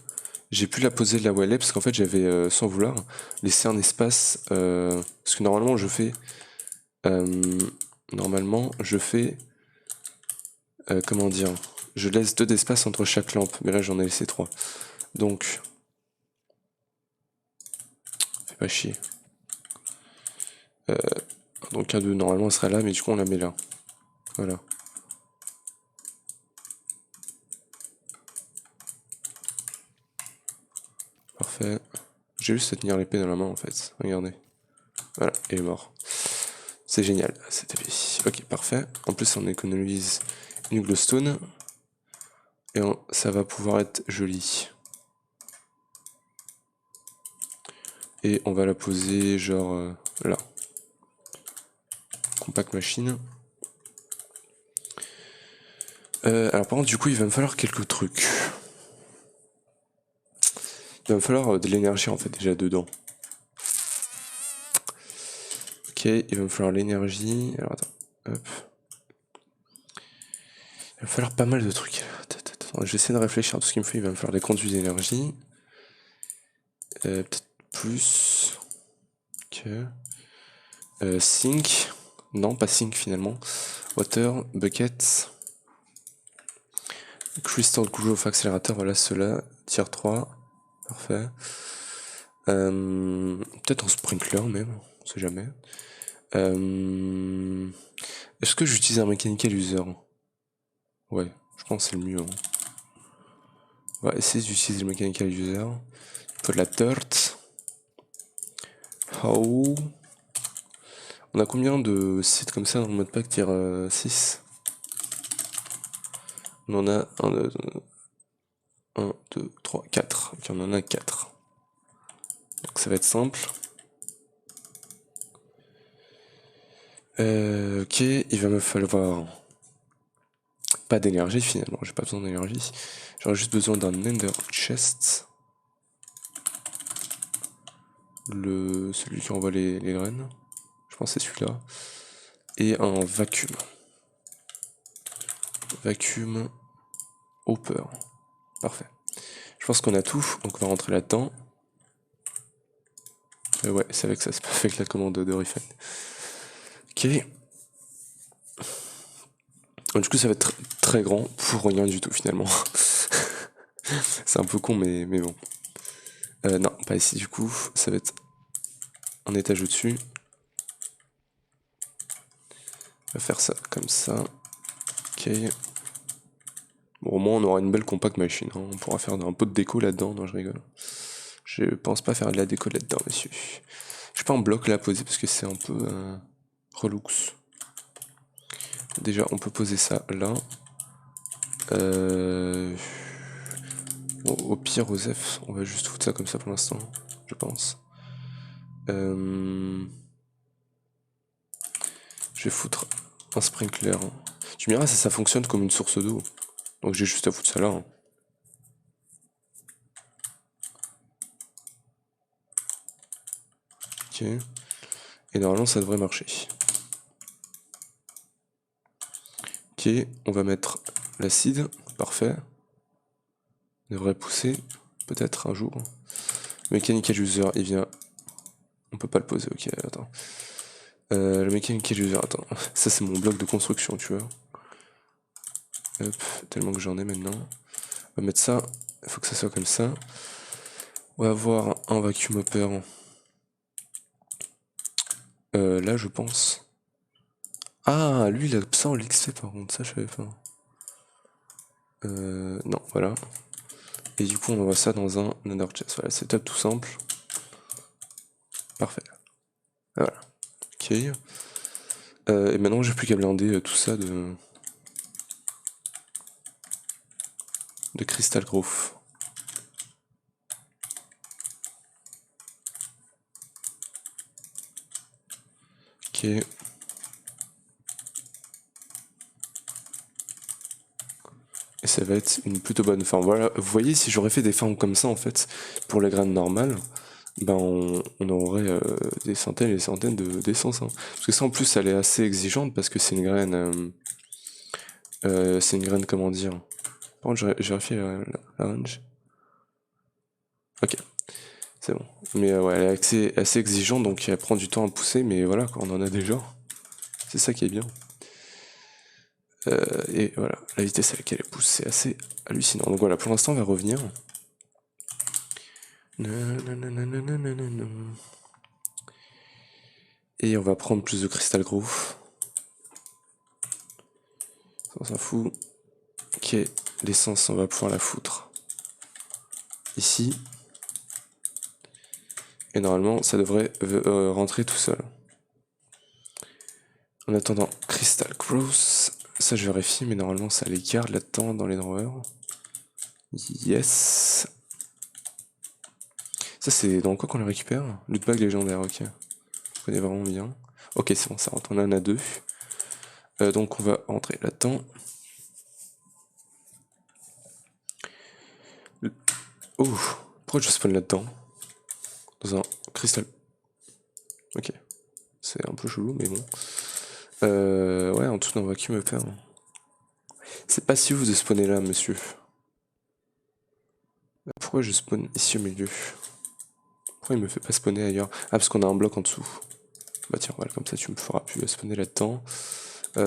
[SPEAKER 1] j'ai pu la poser là où elle est, parce qu'en fait, j'avais, sans vouloir, laissé un espace. Parce que normalement, je fais. Comment dire? Je laisse 2 d'espace entre chaque lampe, mais là, j'en ai laissé 3. Donc. Fais pas chier. Donc, un 2, normalement, elle serait là, mais du coup, on la met là. Voilà. Parfait. J'ai juste à tenir l'épée dans la main en fait. Regardez. Voilà, il est mort. C'est génial, cette épée. Ok, parfait. En plus, on économise une glowstone. Et ça va pouvoir être joli. Et on va la poser genre là. Compact machine. Alors par contre, du coup, il va me falloir quelques trucs. Il va me falloir de l'énergie en fait déjà dedans. Ok, il va me falloir l'énergie. Alors attends, hop. Il va me falloir pas mal de trucs. J'essaie de réfléchir à tout ce qu'il me faut. Il va me falloir des conduits d'énergie. Peut-être plus. Ok. Sync. Non, pas sink finalement. Water, bucket. Crystal Growth Accelerator, voilà ceux-là. Tier 3. Parfait. Peut-être en sprinkler même, on sait jamais. Est-ce que j'utilise un mechanical user? Ouais, je pense que c'est le mieux. Hein. On va essayer d'utiliser le mechanical user. Il faut de la dirt. How? On a combien de sites comme ça dans le modpack tier 6? On en a 1, 2, 3, 4. Ok, on en a 4. Donc ça va être simple. Ok, il va me falloir pas d'énergie finalement, j'ai pas besoin d'énergie. J'aurais juste besoin d'un Ender Chest. Celui qui envoie les graines. Je pense que c'est celui-là. Et un vacuum. Vacuum hopper. Parfait. Je pense qu'on a tout, donc on va rentrer là-dedans. Ouais, c'est avec ça, c'est pas avec la commande de refine. Ok. Du coup, ça va être très grand pour rien du tout finalement. C'est un peu con, mais bon. Non, pas ici du coup. Ça va être un étage au-dessus. On va faire ça comme ça. Ok. Bon, au moins on aura une belle compact machine. Hein. On pourra faire un peu de déco là-dedans. Non, je rigole. Je pense pas faire de la déco là-dedans, monsieur. J'ai pas un bloc là à poser parce que c'est un peu relux. Déjà, on peut poser ça là. Bon, au pire, Osef, on va juste foutre ça comme ça pour l'instant, je pense. Je vais foutre un sprinkler. Tu me diras si ça fonctionne comme une source d'eau. Donc j'ai juste à foutre ça là. Hein. Ok. Et normalement ça devrait marcher. Ok, on va mettre l'acide. Parfait. Devrait pousser. Peut-être un jour. Mechanical user, il vient. On peut pas le poser, ok, attends. Le mechanical user, attends. Ça c'est mon bloc de construction, tu vois. Hop, tellement que j'en ai maintenant. On va mettre ça. Il faut que ça soit comme ça. On va avoir un vacuum hopper. Là, je pense. Ah, lui, il a ça en l'XP par contre, ça je savais pas. Non, voilà. Et du coup, on envoie ça dans un Nether Chest. Voilà, setup tout simple. Parfait. Voilà. Ok. Et maintenant, j'ai plus qu'à blinder tout ça de Crystal Growth. Ok. Et ça va être une plutôt bonne forme. Voilà, vous voyez, si j'aurais fait des formes comme ça, en fait, pour les graines normales, ben on aurait des centaines et des centaines d'essences. Hein. Parce que ça, en plus, elle est assez exigeante, parce que c'est une graine... c'est une graine, comment dire... Par contre, j'ai vérifié la range. Ok, c'est bon. Mais ouais, elle est assez exigeante, donc elle prend du temps à pousser, mais voilà, on en a déjà. C'est ça qui est bien. Et voilà, la vitesse à laquelle elle pousse, c'est assez hallucinant. Donc voilà, pour l'instant, on va revenir. Et on va prendre plus de Crystal Growth. On s'en fout. Ok, l'essence, on va pouvoir la foutre ici. Et normalement, ça devrait rentrer tout seul. En attendant, Crystal Growth. Ça, je vérifie, mais normalement, ça les garde là-dedans dans les drawers. Yes. Ça, c'est dans quoi qu'on les récupère? Loot bag légendaire, ok. Je connais vraiment bien. Ok, c'est bon, ça rentre. On en a deux. Donc, on va rentrer là-dedans. Oh, pourquoi je spawn là-dedans? Dans un cristal. Ok. C'est un peu chelou, mais bon. Ouais, en dessous d'un vacuum upper. C'est pas si ouf de spawner là, monsieur. Pourquoi je spawn ici au milieu? Pourquoi il me fait pas spawner ailleurs? Ah, parce qu'on a un bloc en dessous. Bah tiens, voilà, comme ça tu me feras plus spawner là-dedans.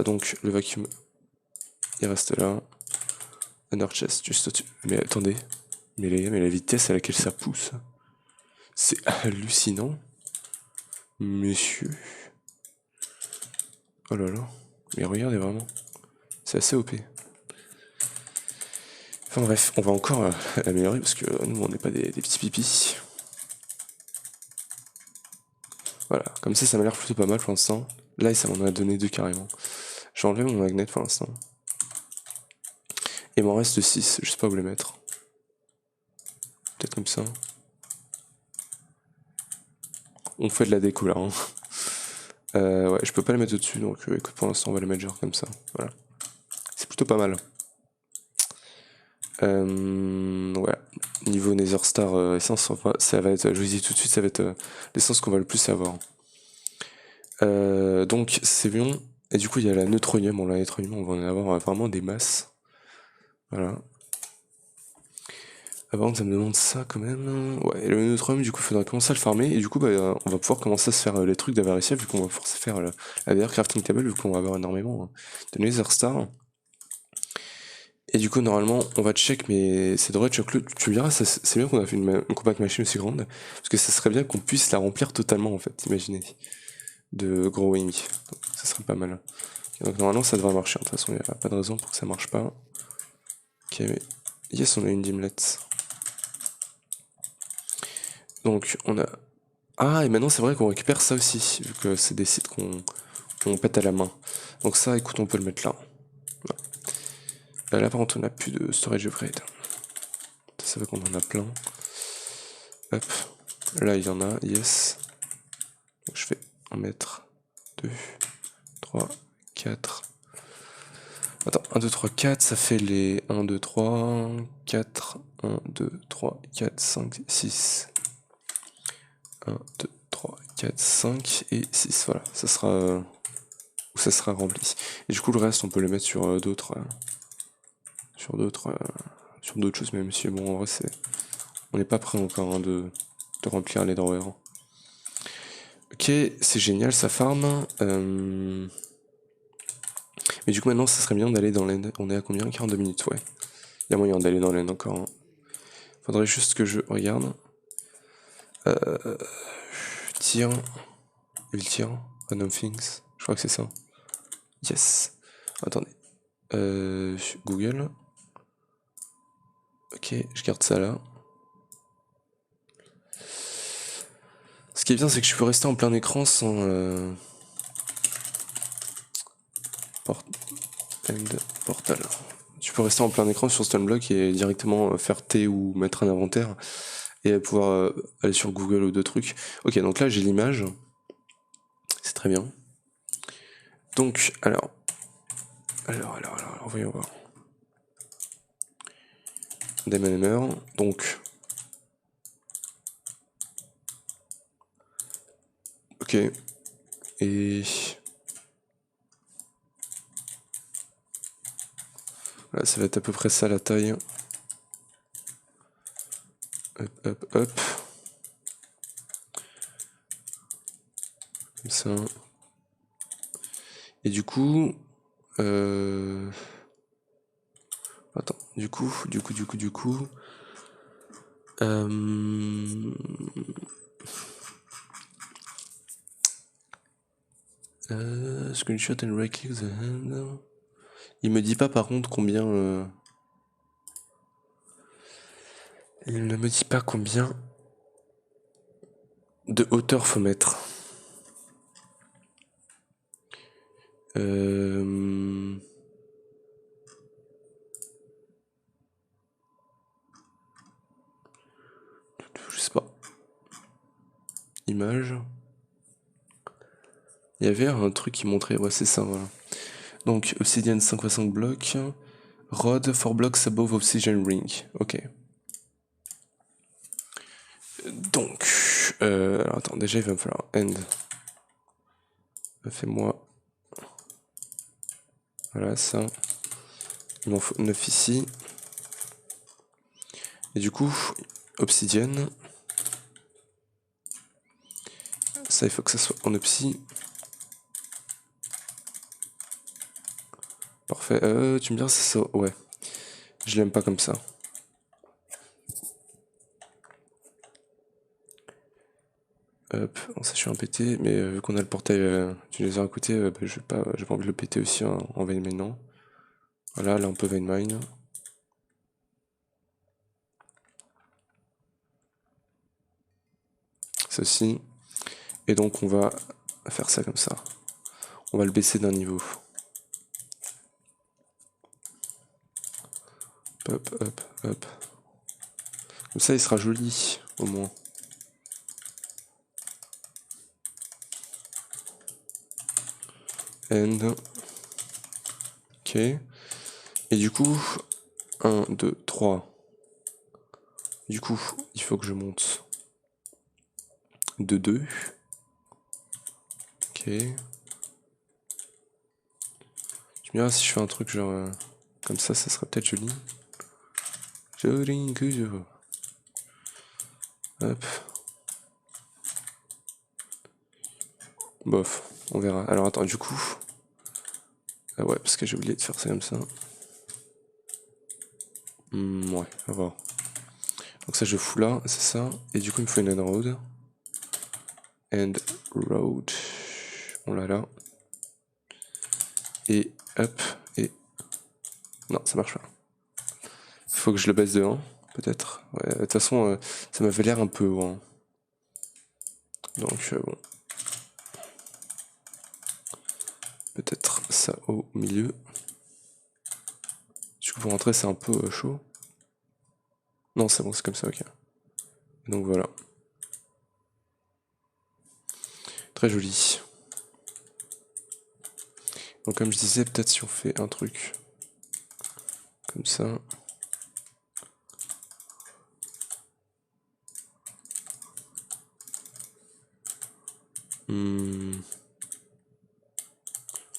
[SPEAKER 1] Donc le vacuum, il reste là. Under chest, juste au-dessus. Mais attendez, mais la vitesse à laquelle ça pousse, c'est hallucinant. Monsieur. Oh là là. Mais regardez vraiment. C'est assez OP. Enfin bref, on va encore l'améliorer parce que nous on n'est pas des petits pipis. Voilà, comme ça m'a l'air plutôt pas mal pour l'instant. Là ça m'en a donné 2 carrément. J'ai enlevé mon magnet pour l'instant. Et il m'en reste 6, je sais pas où les mettre. Peut-être comme ça. On fait de la déco là. Hein. Ouais, je peux pas les mettre au-dessus, donc écoute, pour l'instant on va les mettre genre comme ça. Voilà. C'est plutôt pas mal. Voilà. Niveau Nether Star essence, ça va être, je vous dis tout de suite, ça va être l'essence qu'on va le plus avoir. Donc c'est bon. Et du coup il y a la neutronium. Bon, la neutronium, on va en avoir vraiment des masses. Voilà. Par contre, ça me demande ça quand même. Ouais, et le neutronium, du coup, il faudra commencer à le farmer. Et du coup, bah, on va pouvoir commencer à se faire les trucs d'Avaricia, vu qu'on va pouvoir se faire la meilleure crafting table, vu qu'on va avoir énormément de Nether Star. Et du coup, normalement, on va check, mais c'est devrait check. Tu me diras, c'est bien qu'on a fait une compact machine aussi grande, parce que ça serait bien qu'on puisse la remplir totalement, en fait, imaginez, de growing. Donc, ça serait pas mal. Donc, normalement, ça devrait marcher. De toute façon, il n'y a pas de raison pour que ça marche pas. Ok, mais yes, on a une dimlet. Donc, on a. Ah, et maintenant, c'est vrai qu'on récupère ça aussi, vu que c'est des sites qu'on pète à la main. Donc, ça, écoute, on peut le mettre là. Là, par contre, on n'a plus de storage upgrade. Ça fait qu'on en a plein. Hop. Là, il y en a, yes. Donc, je fais 1 mètre, 2, 3, 4. Attends, 1, 2, 3, 4, ça fait les 1, 2, 3, 4, 1, 2, 3, 4, 5, 6. 1, 2, 3, 4, 5 et 6. Voilà, ça sera rempli. Et du coup, le reste, on peut le mettre sur d'autres. Sur d'autres choses, même si bon, en vrai, on n'est pas prêt encore hein, de remplir les drawers. Ok, c'est génial, ça farm. Mais du coup, maintenant, ça serait bien d'aller dans l'end. On est à combien? 42 minutes, ouais. Il y a moyen d'aller dans l'end encore. Hein. Faudrait juste que je regarde. Tir. Il tire. Random things. Je crois que c'est ça. Yes. Attendez. Google. Ok, je garde ça là. Ce qui est bien, c'est que je peux rester en plein écran sans... Portal. Tu peux rester en plein écran sur Stunblock et directement faire T ou mettre un inventaire et pouvoir aller sur Google ou d'autres trucs. Ok, donc là j'ai l'image. C'est très bien. Donc, alors, voyons voir. Demon Hammer, donc... Ok. Et... Là, ça va être à peu près ça la taille. Hop, hop, hop. Comme ça. Et du coup... Attends, du coup... Screenshot and right click the hand. Il me dit pas par contre combien... Il ne me dit pas combien de hauteur faut mettre. Je sais pas. Image. Il y avait un truc qui montrait, ouais c'est ça, voilà. Donc Obsidian 5 x 5 blocs. Rod 4 blocks above Obsidian ring. Ok. Donc, alors attends, déjà il va me falloir end. Fais-moi. Voilà ça. Il m'en faut 9 ici. Et du coup, Obsidian. Ça il faut que ça soit en Obsi. Parfait. Tu me diras c'est ça. Ouais. Je l'aime pas comme ça. Hop, on ça je suis un pété, mais vu qu'on a le portail du laser à côté, bah, j'ai pas envie de le péter aussi en vein maintenant. Voilà, là on peut vein mine. Ceci. Et donc on va faire ça comme ça. On va le baisser d'un niveau. Hop, hop, hop. Comme ça il sera joli, au moins. End. Ok. Et du coup, 1, 2, 3. Du coup, il faut que je monte de 2. Ok. Tu me diras si je fais un truc genre comme ça serait peut-être joli. Joli que je veux. Hop. Bof, on verra. Alors attends, du coup. Ah ouais, parce que j'ai oublié de faire ça comme ça. Ouais, on va voir. Donc ça je fous là, c'est ça. Et du coup il me faut une end road. End road. On l'a là. Et hop. Et. Non, ça marche pas. Faut que je le baisse de 1, peut-être. Ouais, de toute façon, ça m'avait l'air un peu haut. Hein. Donc bon. Peut-être ça au milieu. Du coup pour rentrer c'est un peu chaud. Non c'est bon, c'est comme ça, ok. Donc voilà. Très joli. Donc comme je disais, peut-être si on fait un truc comme ça.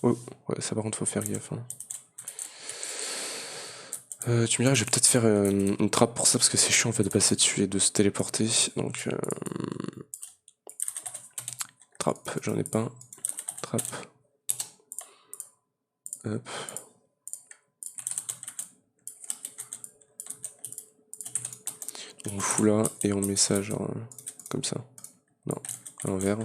[SPEAKER 1] Oh, ouais, ça par contre faut faire gaffe. Hein. Tu me diras, je vais peut-être faire une trappe pour ça parce que c'est chiant en fait de passer dessus et de se téléporter. Donc trappe, j'en ai pas. Trappe. Hop. On fout là et on met ça genre comme ça. Non, à l'envers.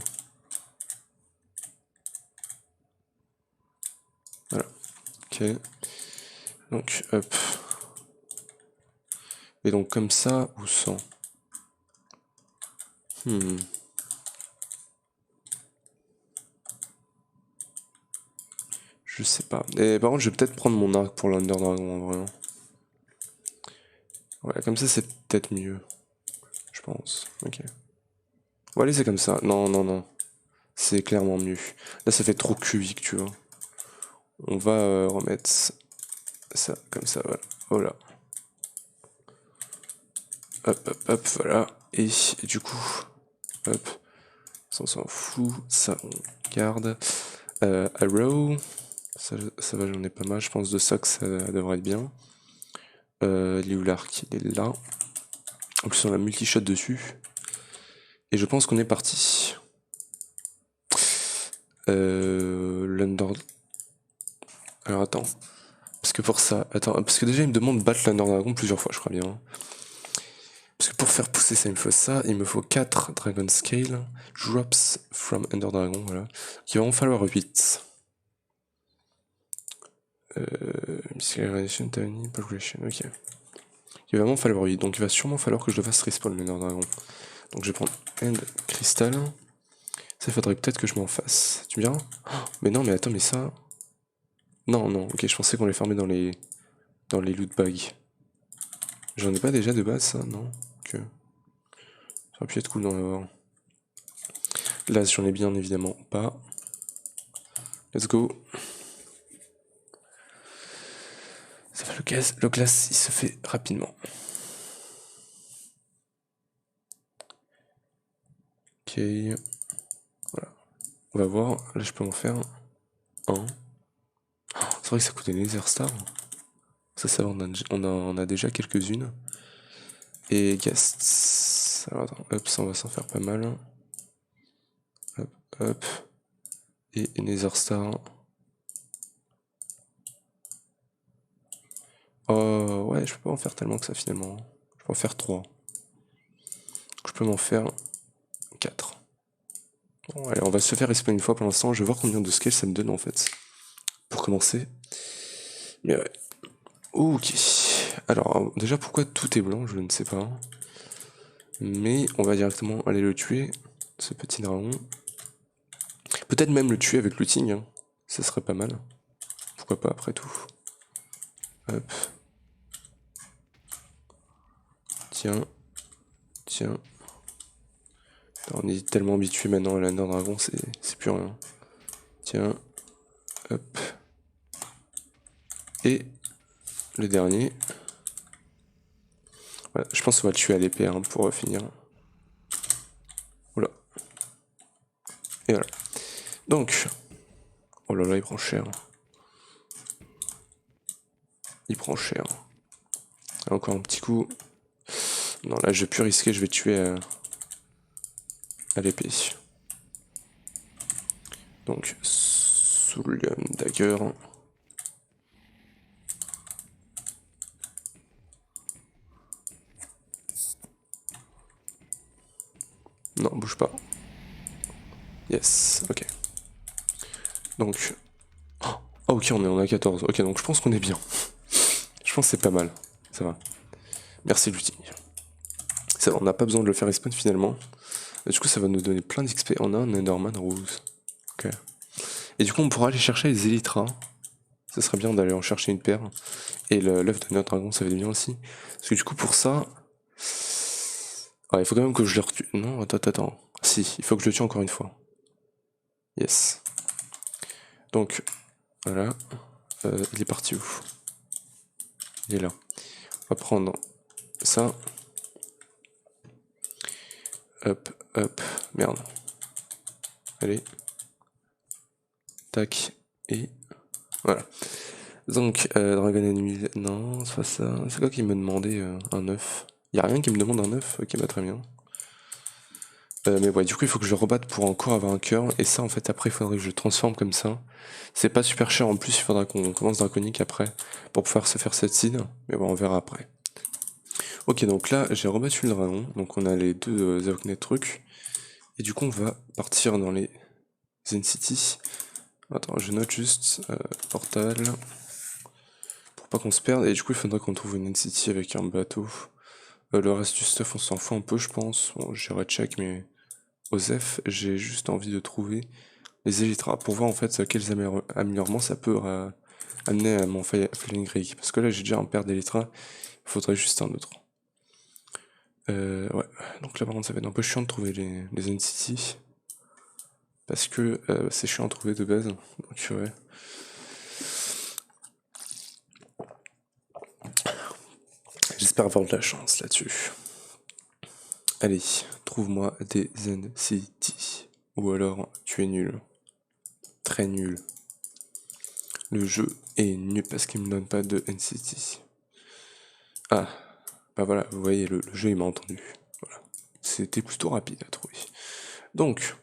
[SPEAKER 1] Voilà. Ok. Donc hop. Et donc comme ça ou sans. Je sais pas. Et par contre, je vais peut-être prendre mon arc pour l'Under Dragon en vrai. Hein. Ouais, comme ça c'est peut-être mieux. Je pense. Ok. On va laisser comme ça. Non, non, non. C'est clairement mieux. Là, ça fait trop cubique, tu vois. On va remettre ça comme ça, voilà. Voilà. Hop, hop, hop, voilà. Et du coup, hop. Ça, on s'en fout. Ça, on garde. Arrow. Ça va, j'en ai pas mal. Je pense de ça que ça devrait être bien. Il est où l'arc? Il est là. En plus, on a multi-shot dessus. Et je pense qu'on est parti. L'Under... Alors attends. Parce que pour ça... Attends, parce que déjà il me demande battre l'Under Dragon plusieurs fois, je crois bien. Parce que pour faire pousser ça, il me faut ça. Il me faut 4 Dragon Scale. Drops from Ender Dragon, voilà. Il va en falloir 8. Mystical Tiny, Progression, ok. Il va vraiment falloir 8. Donc il va sûrement falloir que je le fasse respawn l'Ender Dragon. Donc je vais prendre End Crystal. Ça, il faudrait peut-être que je m'en fasse. Tu me diras? Oh, mais non, mais attends, mais ça... Non, non, ok, je pensais qu'on les fermait dans les loot bags. J'en ai pas déjà de base, ça? Non? Ok. Ça aurait pu être cool d'en avoir. Là, j'en ai bien évidemment pas. Let's go. Ça va, le glace, il se fait rapidement. Ok. Voilà. On va voir. Là, je peux en faire un. C'est vrai que ça coûte des Nether Star. Ça on a déjà quelques-unes. Et Ghasts. Alors attends, hop, ça on va s'en faire pas mal. Hop, hop. Et Nether Star. Ouais, je peux pas en faire tellement que ça finalement. Je peux en faire 3. Je peux m'en faire 4. Bon, allez, on va se faire respawn une fois pour l'instant. Je vais voir combien de scale ça me donne en fait. Pour commencer. Mais ouais. Ok. Alors, déjà, pourquoi tout est blanc? Je ne sais pas. Mais on va directement aller le tuer, ce petit dragon. Peut-être même le tuer avec looting. Hein. Ça serait pas mal. Pourquoi pas après tout. Hop. Tiens. Tiens. On est tellement habitué maintenant à l'Ender Dragon, c'est plus rien. Tiens. Hop. Et le dernier. Voilà, je pense qu'on va le tuer à l'épée hein, pour finir. Oula. Et voilà. Donc. Oh là là, il prend cher. Il prend cher. Encore un petit coup. Non, là, je vais plus risquer, je vais tuer à l'épée. Donc, Soul Dagger. Non, bouge pas. Yes, ok. Donc. Oh, ok, on est à 14. Ok, donc je pense qu'on est bien. Je pense que c'est pas mal. Ça va. Merci looting. Ça va, on n'a pas besoin de le faire respawn finalement. Du coup, ça va nous donner plein d'XP. On a un Enderman rose. Ok. Et du coup, on pourra aller chercher les Elytras. Ça serait bien d'aller en chercher une paire. Et l'œuf de notre dragon, ça va être bien aussi. Parce que du coup, pour ça. Ah, il faut quand même que je le retue. Non, attends. Si, il faut que je le tue encore une fois. Yes. Donc, voilà. Il est parti où? Il est là. On va prendre ça. Hop. Merde. Allez. Tac. Et voilà. Donc, Dragon Enemy. Non, c'est pas ça. C'est quoi qui me demandait un œuf? Y'a rien qui me demande un œuf? Ok, bah très bien. Mais ouais, du coup, il faut que je rebatte pour encore avoir un cœur. Et ça, en fait, après, il faudrait que je le transforme comme ça. C'est pas super cher en plus, il faudra qu'on commence draconique après pour pouvoir se faire cette seed. Mais bon, on verra après. Ok, donc là, j'ai rebattu le dragon. Donc on a les deux Awakened trucs. Et du coup, on va partir dans les Zen City. Attends, je note juste portal. Pour pas qu'on se perde. Et du coup, il faudrait qu'on trouve une Zen City avec un bateau. Le reste du stuff, on s'en fout un peu, je pense. Bon, j'irai check, mais Osef, j'ai juste envie de trouver les Elytras pour voir en fait quels amélioремents ça peut amener à mon Flying Rig. Parce que là, j'ai déjà un paire d'Elytras, il faudrait juste un autre. Ouais, donc là par contre, ça va être un peu chiant de trouver les NCT. Parce que c'est chiant à trouver de base. Donc ouais. J'espère avoir de la chance là-dessus. Allez, trouve-moi des NCT. Ou alors, tu es nul. Très nul. Le jeu est nul parce qu'il me donne pas de NCT. Ah, bah voilà, vous voyez, le jeu il m'a entendu. Voilà. C'était plutôt rapide à trouver. Donc,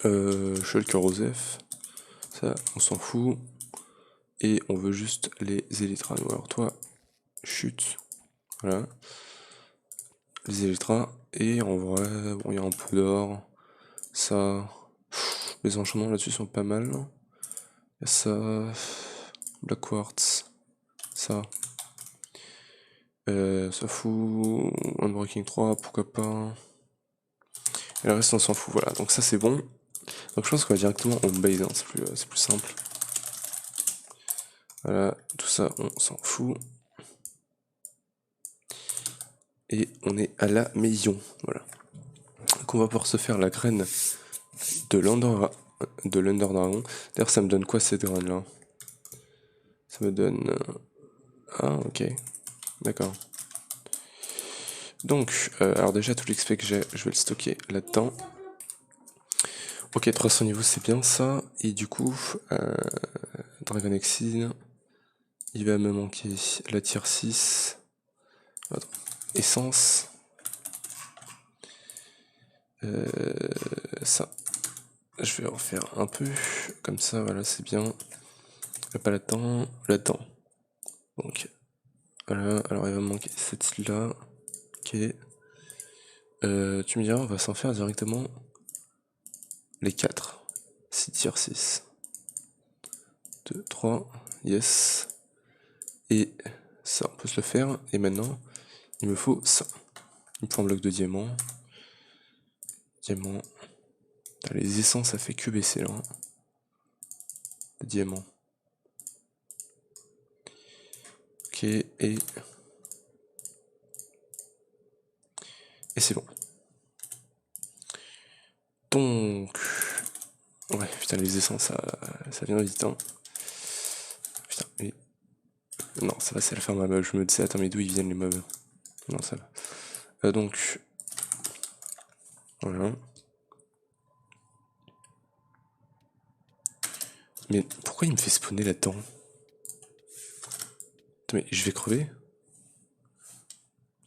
[SPEAKER 1] Shulker Rosef, ça on s'en fout. Et on veut juste les Elytras. Alors toi, chute. Voilà. Les Elytras. Et en vrai, bon, il y a un peu d'or. Ça. Les enchantements là-dessus sont pas mal. Il y a ça. Black Quartz. Ça. Ça fout. Unbreaking 3, pourquoi pas. Et le reste, on s'en fout. Voilà, donc ça c'est bon. Donc je pense qu'on va directement home base, hein. C'est plus simple. Voilà, tout ça, on s'en fout. Et on est à la maison. Voilà. Donc on va pouvoir se faire la graine de l'Under Dragon. D'ailleurs, ça me donne quoi cette graine là? Ça me donne. Ah, ok. D'accord. Donc, alors déjà, tout l'XP que j'ai, je vais le stocker là-dedans. Ok, 300 niveaux, c'est bien ça. Et du coup, Dragon Exile, il va me manquer la tier 6. Attends. Essence. Ça. Je vais en faire un peu. Comme ça, voilà, c'est bien. Pas là-dedans. Là-dedans. Donc, Voilà, alors il va me manquer cette île-là. Ok. Tu me diras, on va s'en faire directement les 4. 6 tiers 6. 2, 3, yes. Et ça, on peut se le faire. Et maintenant, il me faut ça. Il me faut un bloc de diamant. Diamant. Putain, les essences, ça fait que baisser là. Le diamant. Ok, et c'est bon. Donc... Ouais, putain, les essences, ça vient vite, hein. Putain, mais... Non, ça va, c'est la ferme à meubles. Je me disais, attends, mais d'où ils viennent les meubles? Non, ça va. Donc... Voilà. Mais pourquoi il me fait spawner là-dedans? Mais je vais crever?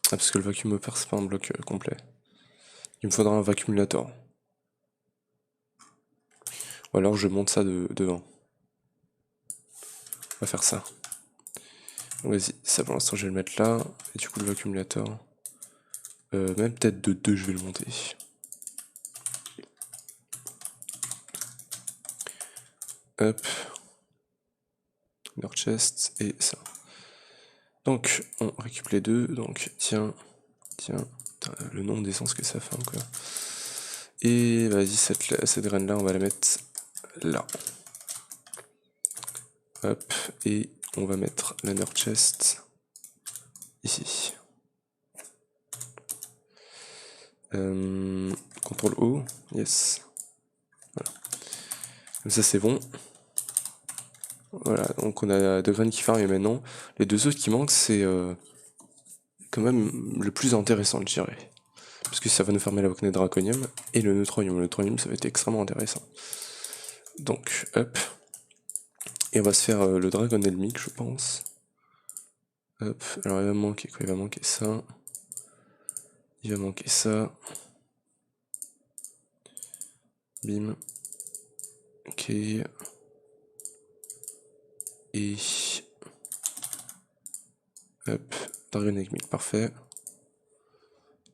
[SPEAKER 1] Ah, parce que le vacuum opère, c'est pas un bloc complet. Il me faudra un vacuumulator. Ou alors je monte ça devant. On va faire ça. Vas-y, ça pour l'instant je vais le mettre là. Et du coup le vacuumulator. Même peut-être de 2 je vais le monter. Hop. Leur chest et ça. Donc on récupère les deux. Donc tiens. Putain, le nombre d'essence que ça fait quoi. Et vas-y, cette graine là on va la mettre là. Hop. Et on va mettre la nerd chest ici. CTRL O, yes. Voilà. Comme ça c'est bon. Voilà, donc on a 2 graines qui farment et maintenant, les 2 autres qui manquent, c'est quand même le plus intéressant, je dirais. Parce que ça va nous farmer la Volcane Draconium et le Neutronium. Le Neutronium, ça va être extrêmement intéressant. Donc, hop. Et on va se faire le Dragon Helmic, je pense. Hop, alors il va me manquer quoi? Il va manquer ça. Il va manquer ça. Bim. Ok. Et... Hop, Dragon Helmic, parfait.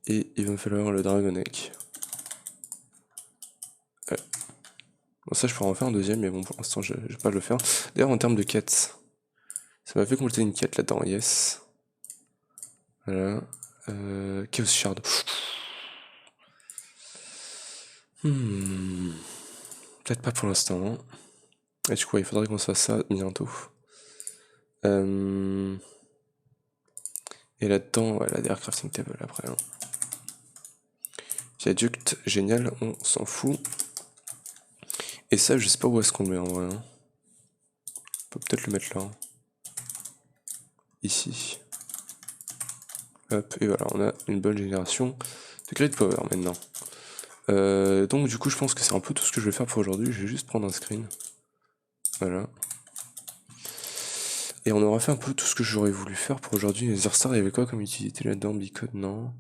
[SPEAKER 1] Et il va me falloir le Dragon Egg. Bon, ça je pourrais en faire un deuxième, mais bon, pour l'instant je vais pas le faire. D'ailleurs, en termes de quêtes, ça m'a fait compléter une quête là-dedans, yes. Voilà. Chaos Shard. Peut-être pas pour l'instant. Hein. Et du coup, il faudrait qu'on fasse ça bientôt. Et là-dedans, ouais, la DR Crafting Table après. Hein. Viaduct, génial, on s'en fout. Et ça, je sais pas où est-ce qu'on le met en vrai. Hein. On peut peut-être le mettre là. Hein. Ici. Hop, et voilà, on a une bonne génération de Grid Power maintenant. Donc du coup, je pense que c'est un peu tout ce que je vais faire pour aujourd'hui. Je vais juste prendre un screen. Voilà. Et on aura fait un peu tout ce que j'aurais voulu faire pour aujourd'hui. Les Earthstar, il y avait quoi comme utilité là-dedans? Bicode, non.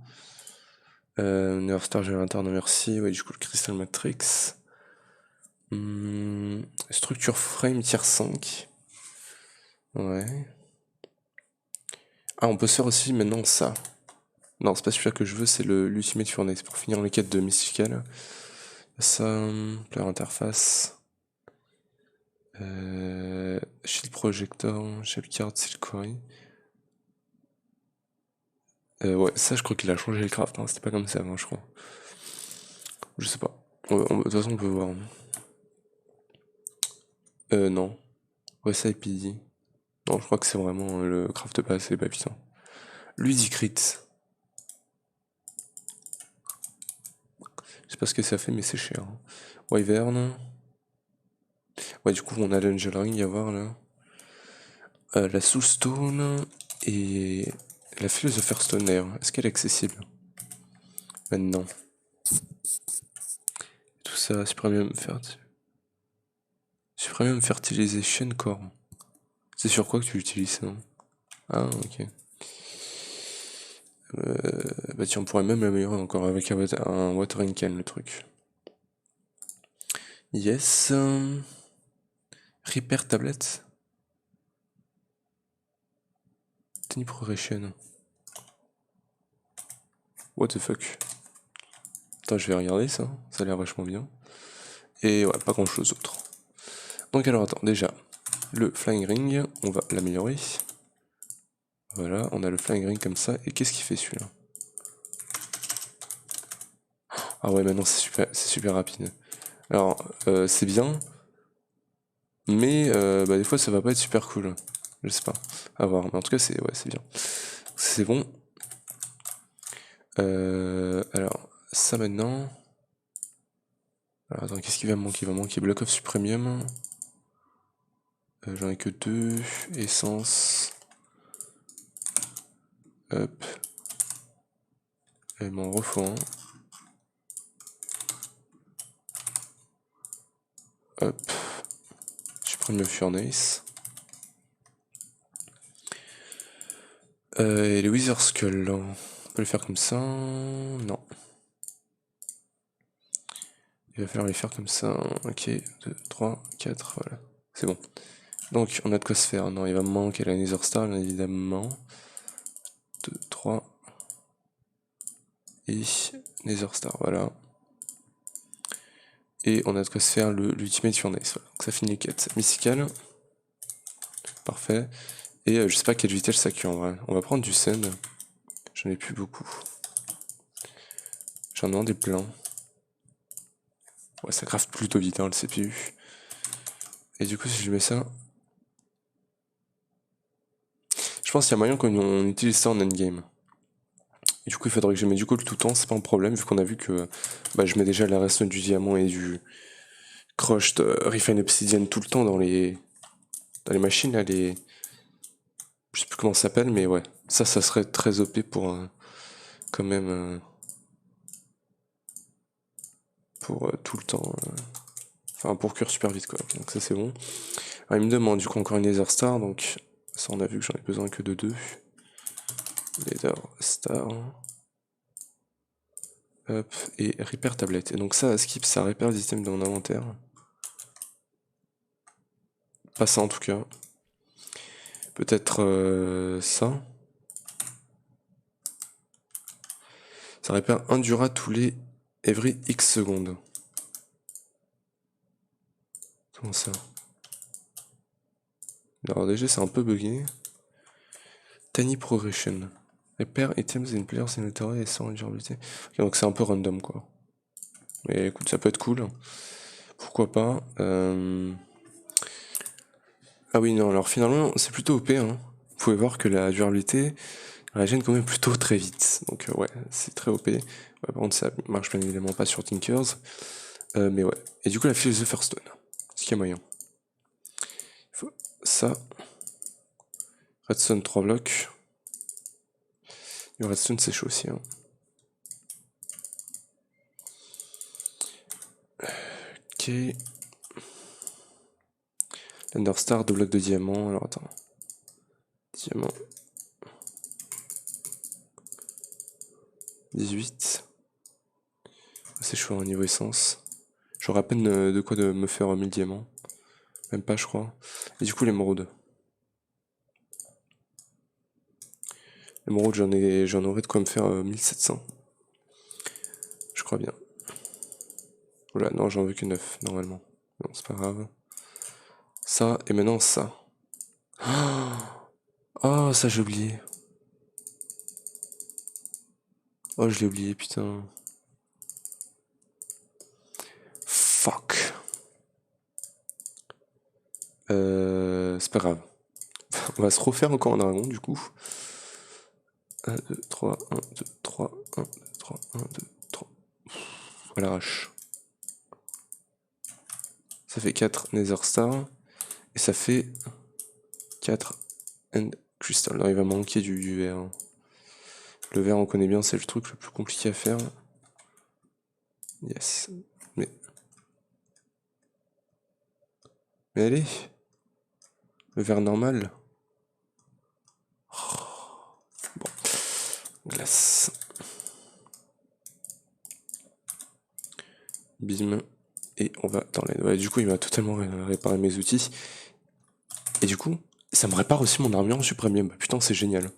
[SPEAKER 1] Earthstar, j'avais non merci. Ouais, du coup, le Crystal Matrix. Structure frame tier 5. Ouais. Ah, on peut se faire aussi maintenant ça. Non, c'est pas celui-là que je veux, c'est l'Ultimate Furnace pour finir les quêtes de Mystical. Ça, player interface. Shield Projector, Shape Card, Silk Quarry. Ouais, ça je crois qu'il a changé le craft, hein. C'était pas comme ça avant, je crois. Je sais pas. De toute façon, on peut voir. Non. Ouais, ça PD. Non, je crois que c'est vraiment le craft pas assez pas puissant. Ludicrit. Je sais pas ce que ça fait, mais c'est cher. Hein. Wyvern. Ouais, du coup, on a l'Angel Ring à voir là. La Soulstone et la Philosopher's Stone d'ailleurs. Est-ce qu'elle est accessible maintenant? Tout ça, Supremium Fertilization Core. C'est sur quoi que tu l'utilises ça? Ah, ok. Bah tiens, on pourrait même l'améliorer encore avec un watering can, le truc. Yes. Repair tablette. Tiny Progression. What the fuck? Attends, je vais regarder ça. Ça a l'air vachement bien. Et ouais, pas grand chose d'autre. Donc alors attends, déjà, le Flying Ring, on va l'améliorer. Voilà, on a le Flying Ring comme ça. Et qu'est-ce qu'il fait celui-là? Ah ouais, maintenant c'est super rapide. Alors, c'est bien. Mais bah, des fois ça va pas être super cool. Je sais pas. À voir. Mais en tout cas, c'est ouais, c'est bien. C'est bon. Alors, ça maintenant. Alors attends, qu'est-ce qui va me manquer? Il va me manquer Block of Supremium. J'en ai que 2. Essence. Hop. Et m'en refaut un. Hop. Supremium Furnace. Et le Wither Skull. On peut le faire comme ça. Non. Il va falloir les faire comme ça. Ok. 2, 3, 4. Voilà. C'est bon. Donc, on a de quoi se faire. Non, il va me manquer la Nether Star, bien évidemment. 2, 3. Et Nether Star, voilà. Et on a de quoi se faire l'Ultimate Furnace. Voilà. Donc ça finit les quêtes mysticales. Parfait. Et je sais pas à quelle vitesse ça cure en vrai. On va prendre du sand. J'en ai plus beaucoup. J'en demande des plein. Ouais, ça craft plutôt vite, hein, le CPU. Et du coup, si je mets ça... Je pense qu'il y a moyen qu'on utilise ça en endgame. Et du coup, il faudrait que je mette du gold tout le temps, c'est pas un problème, vu qu'on a vu que bah, je mets déjà la reste du diamant et du crushed refine obsidian tout le temps dans les machines, là, les... Je sais plus comment ça s'appelle, mais ouais. Ça serait très OP pour quand même... pour tout le temps... Enfin, pour cuire super vite, quoi. Donc ça, c'est bon. Alors, il me demande du coup encore une Nether Star, donc ça, on a vu que j'en ai besoin que de 2. Nether Star. Hop, et Repair Tablette. Et donc ça, à skip, ça répare les items dans mon inventaire. Pas ça en tout cas. Peut-être ça. Ça répare un Dura tous les every X secondes. Comment ça? Alors déjà c'est un peu bugué. Tiny Progression. Repair items in players inventory et sans durabilité. Okay, donc c'est un peu random quoi. Mais écoute, ça peut être cool. Pourquoi pas. Ah oui non, alors finalement c'est plutôt OP. Hein. Vous pouvez voir que la durabilité régène quand même plutôt très vite. Donc ouais, c'est très OP. Ouais, par contre ça marche bien évidemment pas sur Tinkers. Mais ouais. Et du coup la Philosopher's Stone. Ce qui est moyen. Il faut ça. Redstone 3 blocs. Le redstone c'est chaud aussi. Hein. Ok. L'Enderstar, 2 blocs de diamant. Alors attends. Diamant. 18. C'est chaud au niveau essence. J'aurai à peine de quoi de me faire 1000 diamants. Même pas, je crois. Et du coup, l'émeraude. L'émeraude, j'en aurais de quoi me faire 1700. Je crois bien. Voilà, non, j'en veux que 9, normalement. Non, c'est pas grave. Ça, et maintenant ça. Oh, ça j'ai oublié. Oh, je l'ai oublié, putain. Fuck. C'est pas grave. On va se refaire encore en dragon, du coup. 1, 2, 3, 1, 2, 3, 1, 2, 3, 1, 2, 3. À l'arrache. Ça fait 4 Nether Star. Et ça fait 4 End Crystal. Non, il va manquer du verre. Le verre, on connaît bien, c'est le truc le plus compliqué à faire. Yes. Mais allez. Le verre normal. Bon. Glace. Bim. Et on va dans les... Ouais, du coup, il m'a totalement réparé mes outils. Et du coup, ça me répare aussi mon armure en suprême. Bah, putain, c'est génial.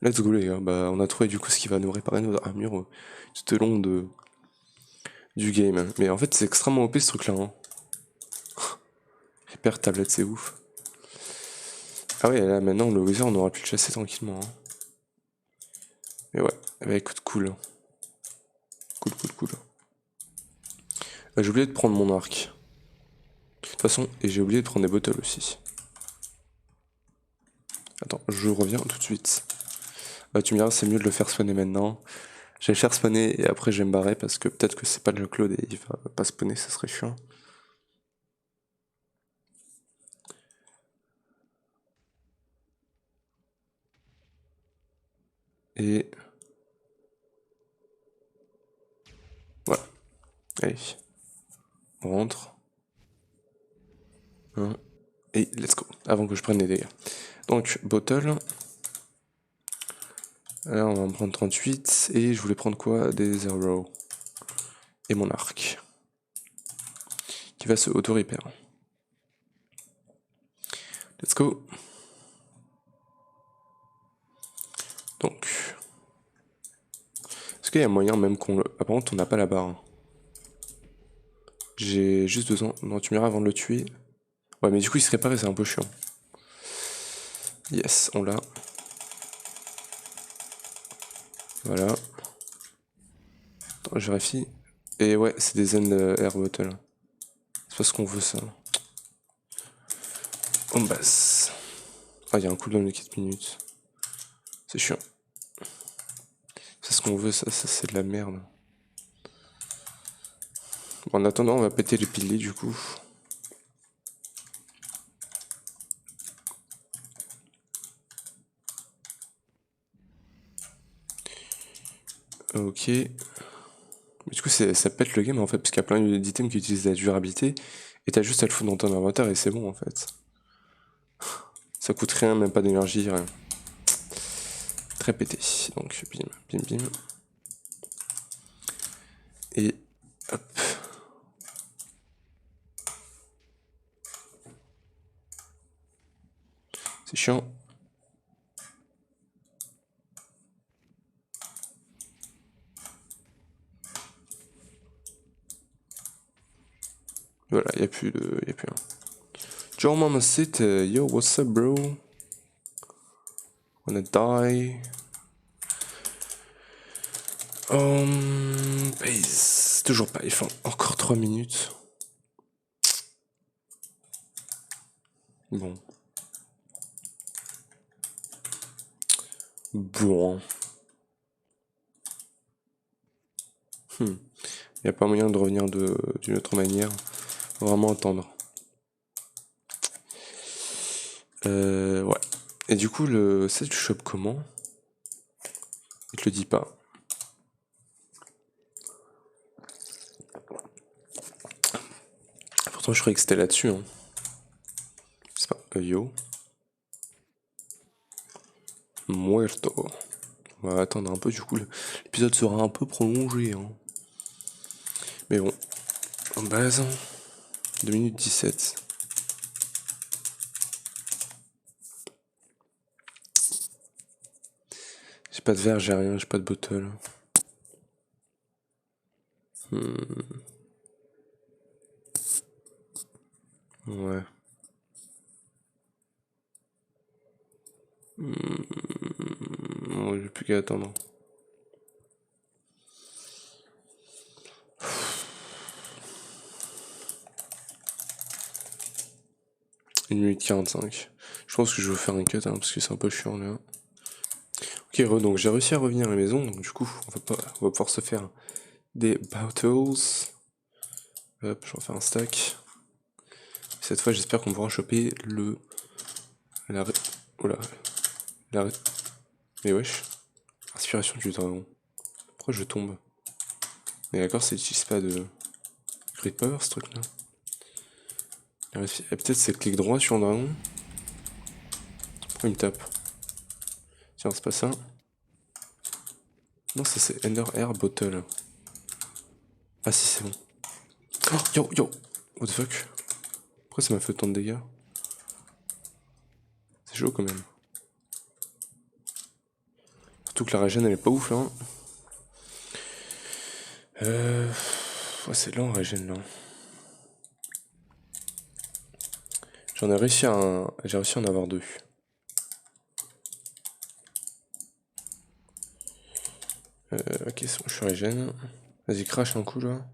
[SPEAKER 1] Let's go les gars, bah on a trouvé du coup ce qui va nous réparer nos armures tout au long du game. Mais en fait c'est extrêmement OP ce truc là. Hein. Hyper tablette, c'est ouf. Ah ouais, là maintenant le Wither on aura pu le chasser tranquillement. Hein. Mais ouais, bah écoute, cool. Cool, cool, cool. J'ai oublié de prendre mon arc. De toute façon, et j'ai oublié de prendre des bottles aussi. Attends, je reviens tout de suite. Tu me diras, c'est mieux de le faire spawner maintenant. Je vais le faire spawner et après je vais me barrer parce que peut-être que c'est pas le Claude et il va pas spawner, ça serait chiant. Et... voilà. Allez. On rentre. Et let's go. Avant que je prenne les dégâts. Donc, bottle. Là, on va en prendre 38. Et je voulais prendre quoi? Des arrows. Et mon arc. Qui va se auto-repair. Let's go. Donc. Est-ce qu'il y a moyen même qu'on le... Ah, par contre, on n'a pas la barre. J'ai juste besoin... Non, tu m'iras avant de le tuer. Ouais, mais du coup, il se répare et c'est un peu chiant. Yes, on l'a. Voilà. Attends, je vérifie. Et ouais, c'est des end air bottle. C'est pas ce qu'on veut, ça. On basse. Ah, il y a un cooldown de 4 minutes. C'est chiant. C'est ce qu'on veut, ça c'est de la merde. Bon, en attendant, on va péter les piliers du coup. Ok. Mais du coup, ça pète le game en fait, parce qu'il y a plein d'items qui utilisent la durabilité. Et t'as juste à le foutre dans ton inventaire et c'est bon en fait. Ça coûte rien, même pas d'énergie, rien. Très pété. Donc, bim, bim, bim. Et hop. C'est chiant. Voilà, y a plus de. Y a plus un. Joe Mama Sit, yo, what's up, bro? Wanna die? Base. Toujours pas, il faut encore 3 minutes. Bon. Bon. Il n'y a pas moyen de revenir d'une autre manière. Vraiment attendre. Ouais. Et du coup, ça, tu le chopes comment? Il te le dit pas. Pourtant, je croyais que c'était là-dessus. Hein. C'est pas. Yo. Muerto. On va attendre un peu, du coup, l'épisode sera un peu prolongé. Hein. Mais bon. En base, 2 minutes 17. J'ai pas de verre, j'ai rien, j'ai pas de bottle. Ouais. J'ai plus qu'à attendre. Une minute 45. Je pense que je vais faire un cut hein, parce que c'est un peu chiant là. Ok, donc j'ai réussi à revenir à la maison, donc du coup, on va pouvoir se faire des battles. Hop, je vais en faire un stack. Cette fois, j'espère qu'on pourra choper oh là, mais wesh. Inspiration du dragon. Pourquoi je tombe? Mais d'accord, ça n'utilise pas de Great Power ce truc là. Peut-être c'est clic droit sur un dragon. Pourquoi il me tape? Tiens, c'est pas ça. Non, ça c'est Ender Air Bottle. Ah si, c'est bon. Oh, yo, yo! What the fuck? Pourquoi ça m'a fait autant de dégâts? C'est chaud quand même. Surtout que la régène elle est pas ouf là. Ouais, c'est lent régène là. J'ai réussi à en avoir 2. Ok, c'est bon, je suis régène. Vas-y, crash un coup là.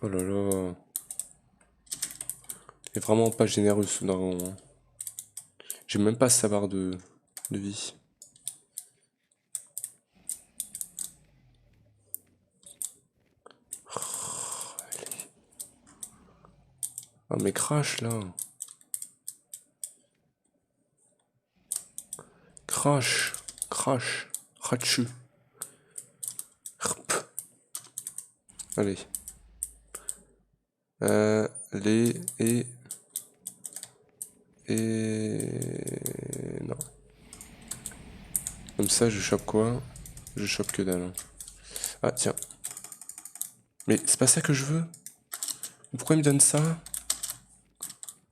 [SPEAKER 1] Oh là là. Il est vraiment pas généreux ce dragon. Hein. J'ai même pas sa barre de vie. Oh mais crash là. Crash. Crash. Rachu. Allez. Les et non. Comme ça, je chope quoi? Je chope que dalle. Hein. Ah tiens. Mais c'est pas ça que je veux. Pourquoi il me donne ça?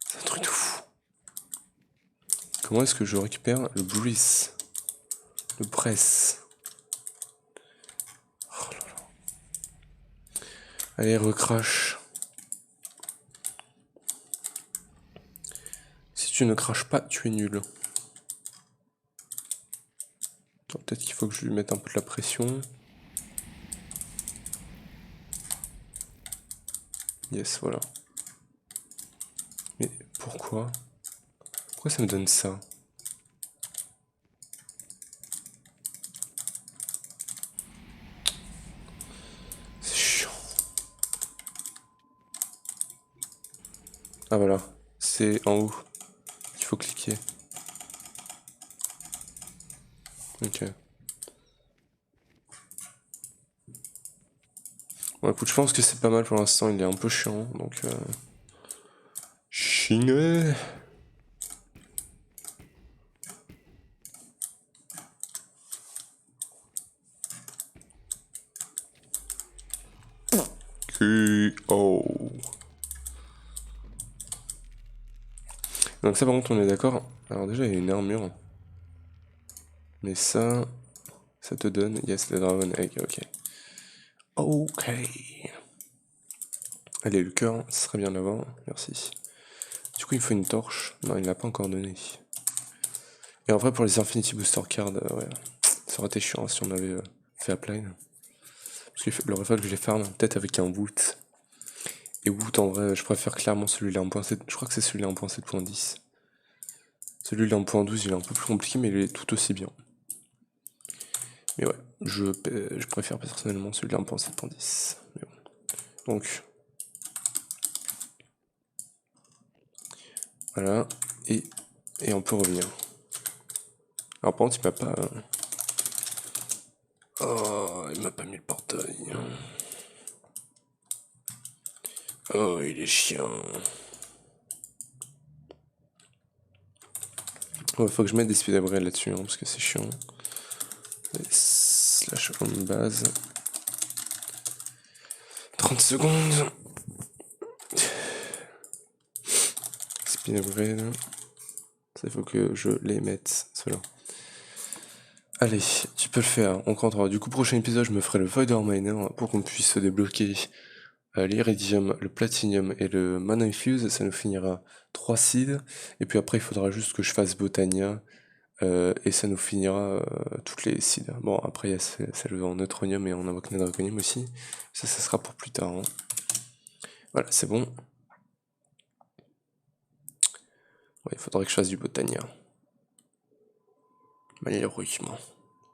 [SPEAKER 1] C'est un truc de fou. Comment est-ce que je récupère le breeze? Le press. Oh là là. Allez, recrache. Si tu ne craches pas, tu es nul. Peut-être qu'il faut que je lui mette un peu de la pression. Yes, voilà. Mais pourquoi? Pourquoi ça me donne ça? C'est chiant. Ah voilà, c'est en haut. Il faut cliquer. Ok. Bon écoute, je pense que c'est pas mal pour l'instant, il est un peu chiant, donc... Chine. Q-O. Donc ça par contre on est d'accord. Alors déjà il y a une armure. Mais ça te donne... Yes, le Dragon Egg, ok. Ok. Allez, le cœur, ce serait bien d'avoir, merci. Du coup il faut une torche. Non, il l'a pas encore donné. Et en vrai pour les Infinity Booster Cards, ouais. Ça aurait été chiant si on avait fait apply. Parce qu'il aurait fallu que je les farme, peut-être avec un boot. Et boot en vrai, je préfère clairement celui-là en .7. Je crois que c'est celui-là en .7.10. Celui-là en .12 il est un peu plus compliqué mais il est tout aussi bien. Mais ouais, je préfère personnellement celui-là en .7.10. Mais bon. Donc. Voilà. Et on peut revenir. Alors par contre il m'a pas... Oh, il m'a pas mis le portail. Oh, il est chiant. Ouais, faut que je mette des speed upgrades là-dessus, hein, parce que c'est chiant. Allez, slash home base. 30 secondes. Speed upgrade. Ça, il faut que je les mette, ceux-là. Allez, tu peux le faire, on comptera. Du coup, prochain épisode, je me ferai le Voidor Miner pour qu'on puisse débloquer l'Iridium, le Platinium et le Mana Infuse. Ça nous finira 3 seeds. Et puis après, il faudra juste que je fasse Botania. Et ça nous finira toutes les seeds. Bon, après, il y a celle en Neutronium et en Invoque Draconium aussi. Ça sera pour plus tard. Hein. Voilà, c'est bon. Ouais, il faudrait que je fasse du Botania. Malheureusement.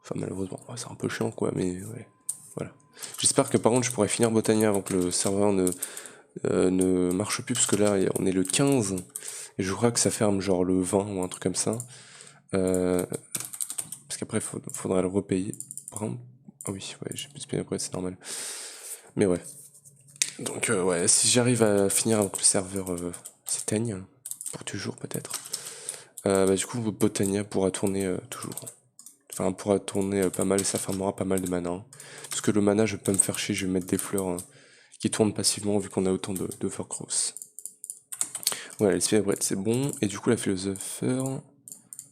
[SPEAKER 1] Enfin, malheureusement, ouais, c'est un peu chiant, quoi, mais ouais. Voilà. J'espère que par contre, je pourrai finir Botania avant que le serveur ne marche plus, parce que là, on est le 15, et je crois que ça ferme genre le 20 ou un truc comme ça. Parce qu'après, faudra le repayer. Par exemple, ah oui, ouais, j'ai plus payé après, c'est normal. Mais ouais. Donc, ouais, si j'arrive à finir avant que le serveur s'éteigne, pour toujours peut-être, bah, du coup, Botania pourra tourner toujours. Enfin, pourra tourner pas mal et ça farmera pas mal de mana. Hein. Parce que le mana, je vais pas me faire chier, je vais mettre des fleurs qui tournent passivement vu qu'on a autant de Furcross. Voilà, l'esprit brette, c'est bon. Et du coup, la philosopheur,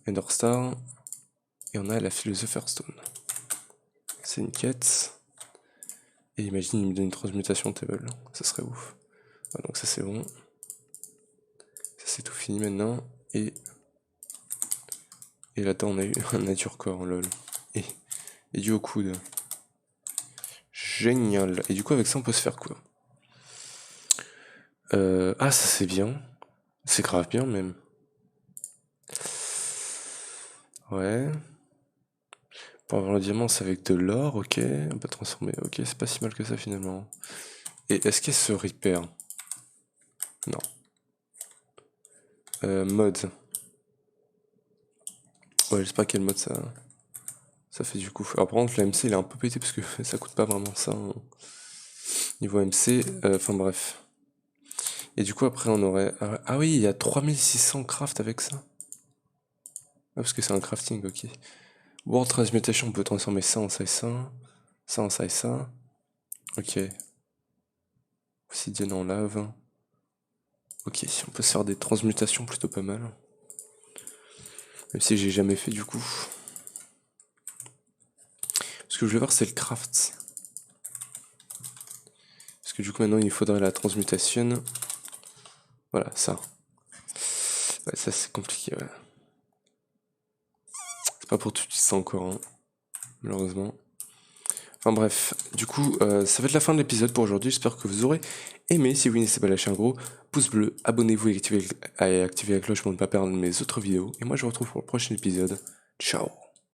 [SPEAKER 1] Enderstar. Et on a la philosopher stone. C'est une quête. Et imagine, il me donne une transmutation table. Ça serait ouf. Ouais, donc ça, c'est bon. Ça, c'est tout fini maintenant. Et là-dedans, on a eu un nature corps, lol. Et du au coude. Génial. Et du coup, avec ça, on peut se faire quoi? Ah, ça, c'est bien. C'est grave bien, même. Ouais. Pour avoir le diamant, c'est avec de l'or, ok. On peut transformer. Ok, c'est pas si mal que ça, finalement. Et est-ce qu'il y a ce repair? Non. Mode. Ouais, je sais pas quel mode ça fait du coup. Alors par contre, l'AMC il est un peu pété parce que ça coûte pas vraiment ça, hein. Niveau MC, enfin bref. Et du coup, après, on aurait. Ah oui, il y a 3600 craft avec ça. Ah, parce que c'est un crafting, ok. World Transmutation, on peut transformer ça en ça et ça. Ça en ça et ça. Ok. Obsidienne en lave. Ok, on peut se faire des transmutations plutôt pas mal. Même si j'ai jamais fait du coup. Ce que je vais voir, c'est le craft. Parce que du coup, maintenant, il faudrait la transmutation. Voilà, ça. Ouais, ça, c'est compliqué, ouais. C'est pas pour tout de suite ça encore, hein, malheureusement. Enfin bref, du coup, ça va être la fin de l'épisode pour aujourd'hui. J'espère que vous aurez aimé. Si oui, n'hésitez pas à lâcher un gros pouce bleu, abonnez-vous et activez la cloche pour ne pas perdre mes autres vidéos. Et moi, je vous retrouve pour le prochain épisode. Ciao!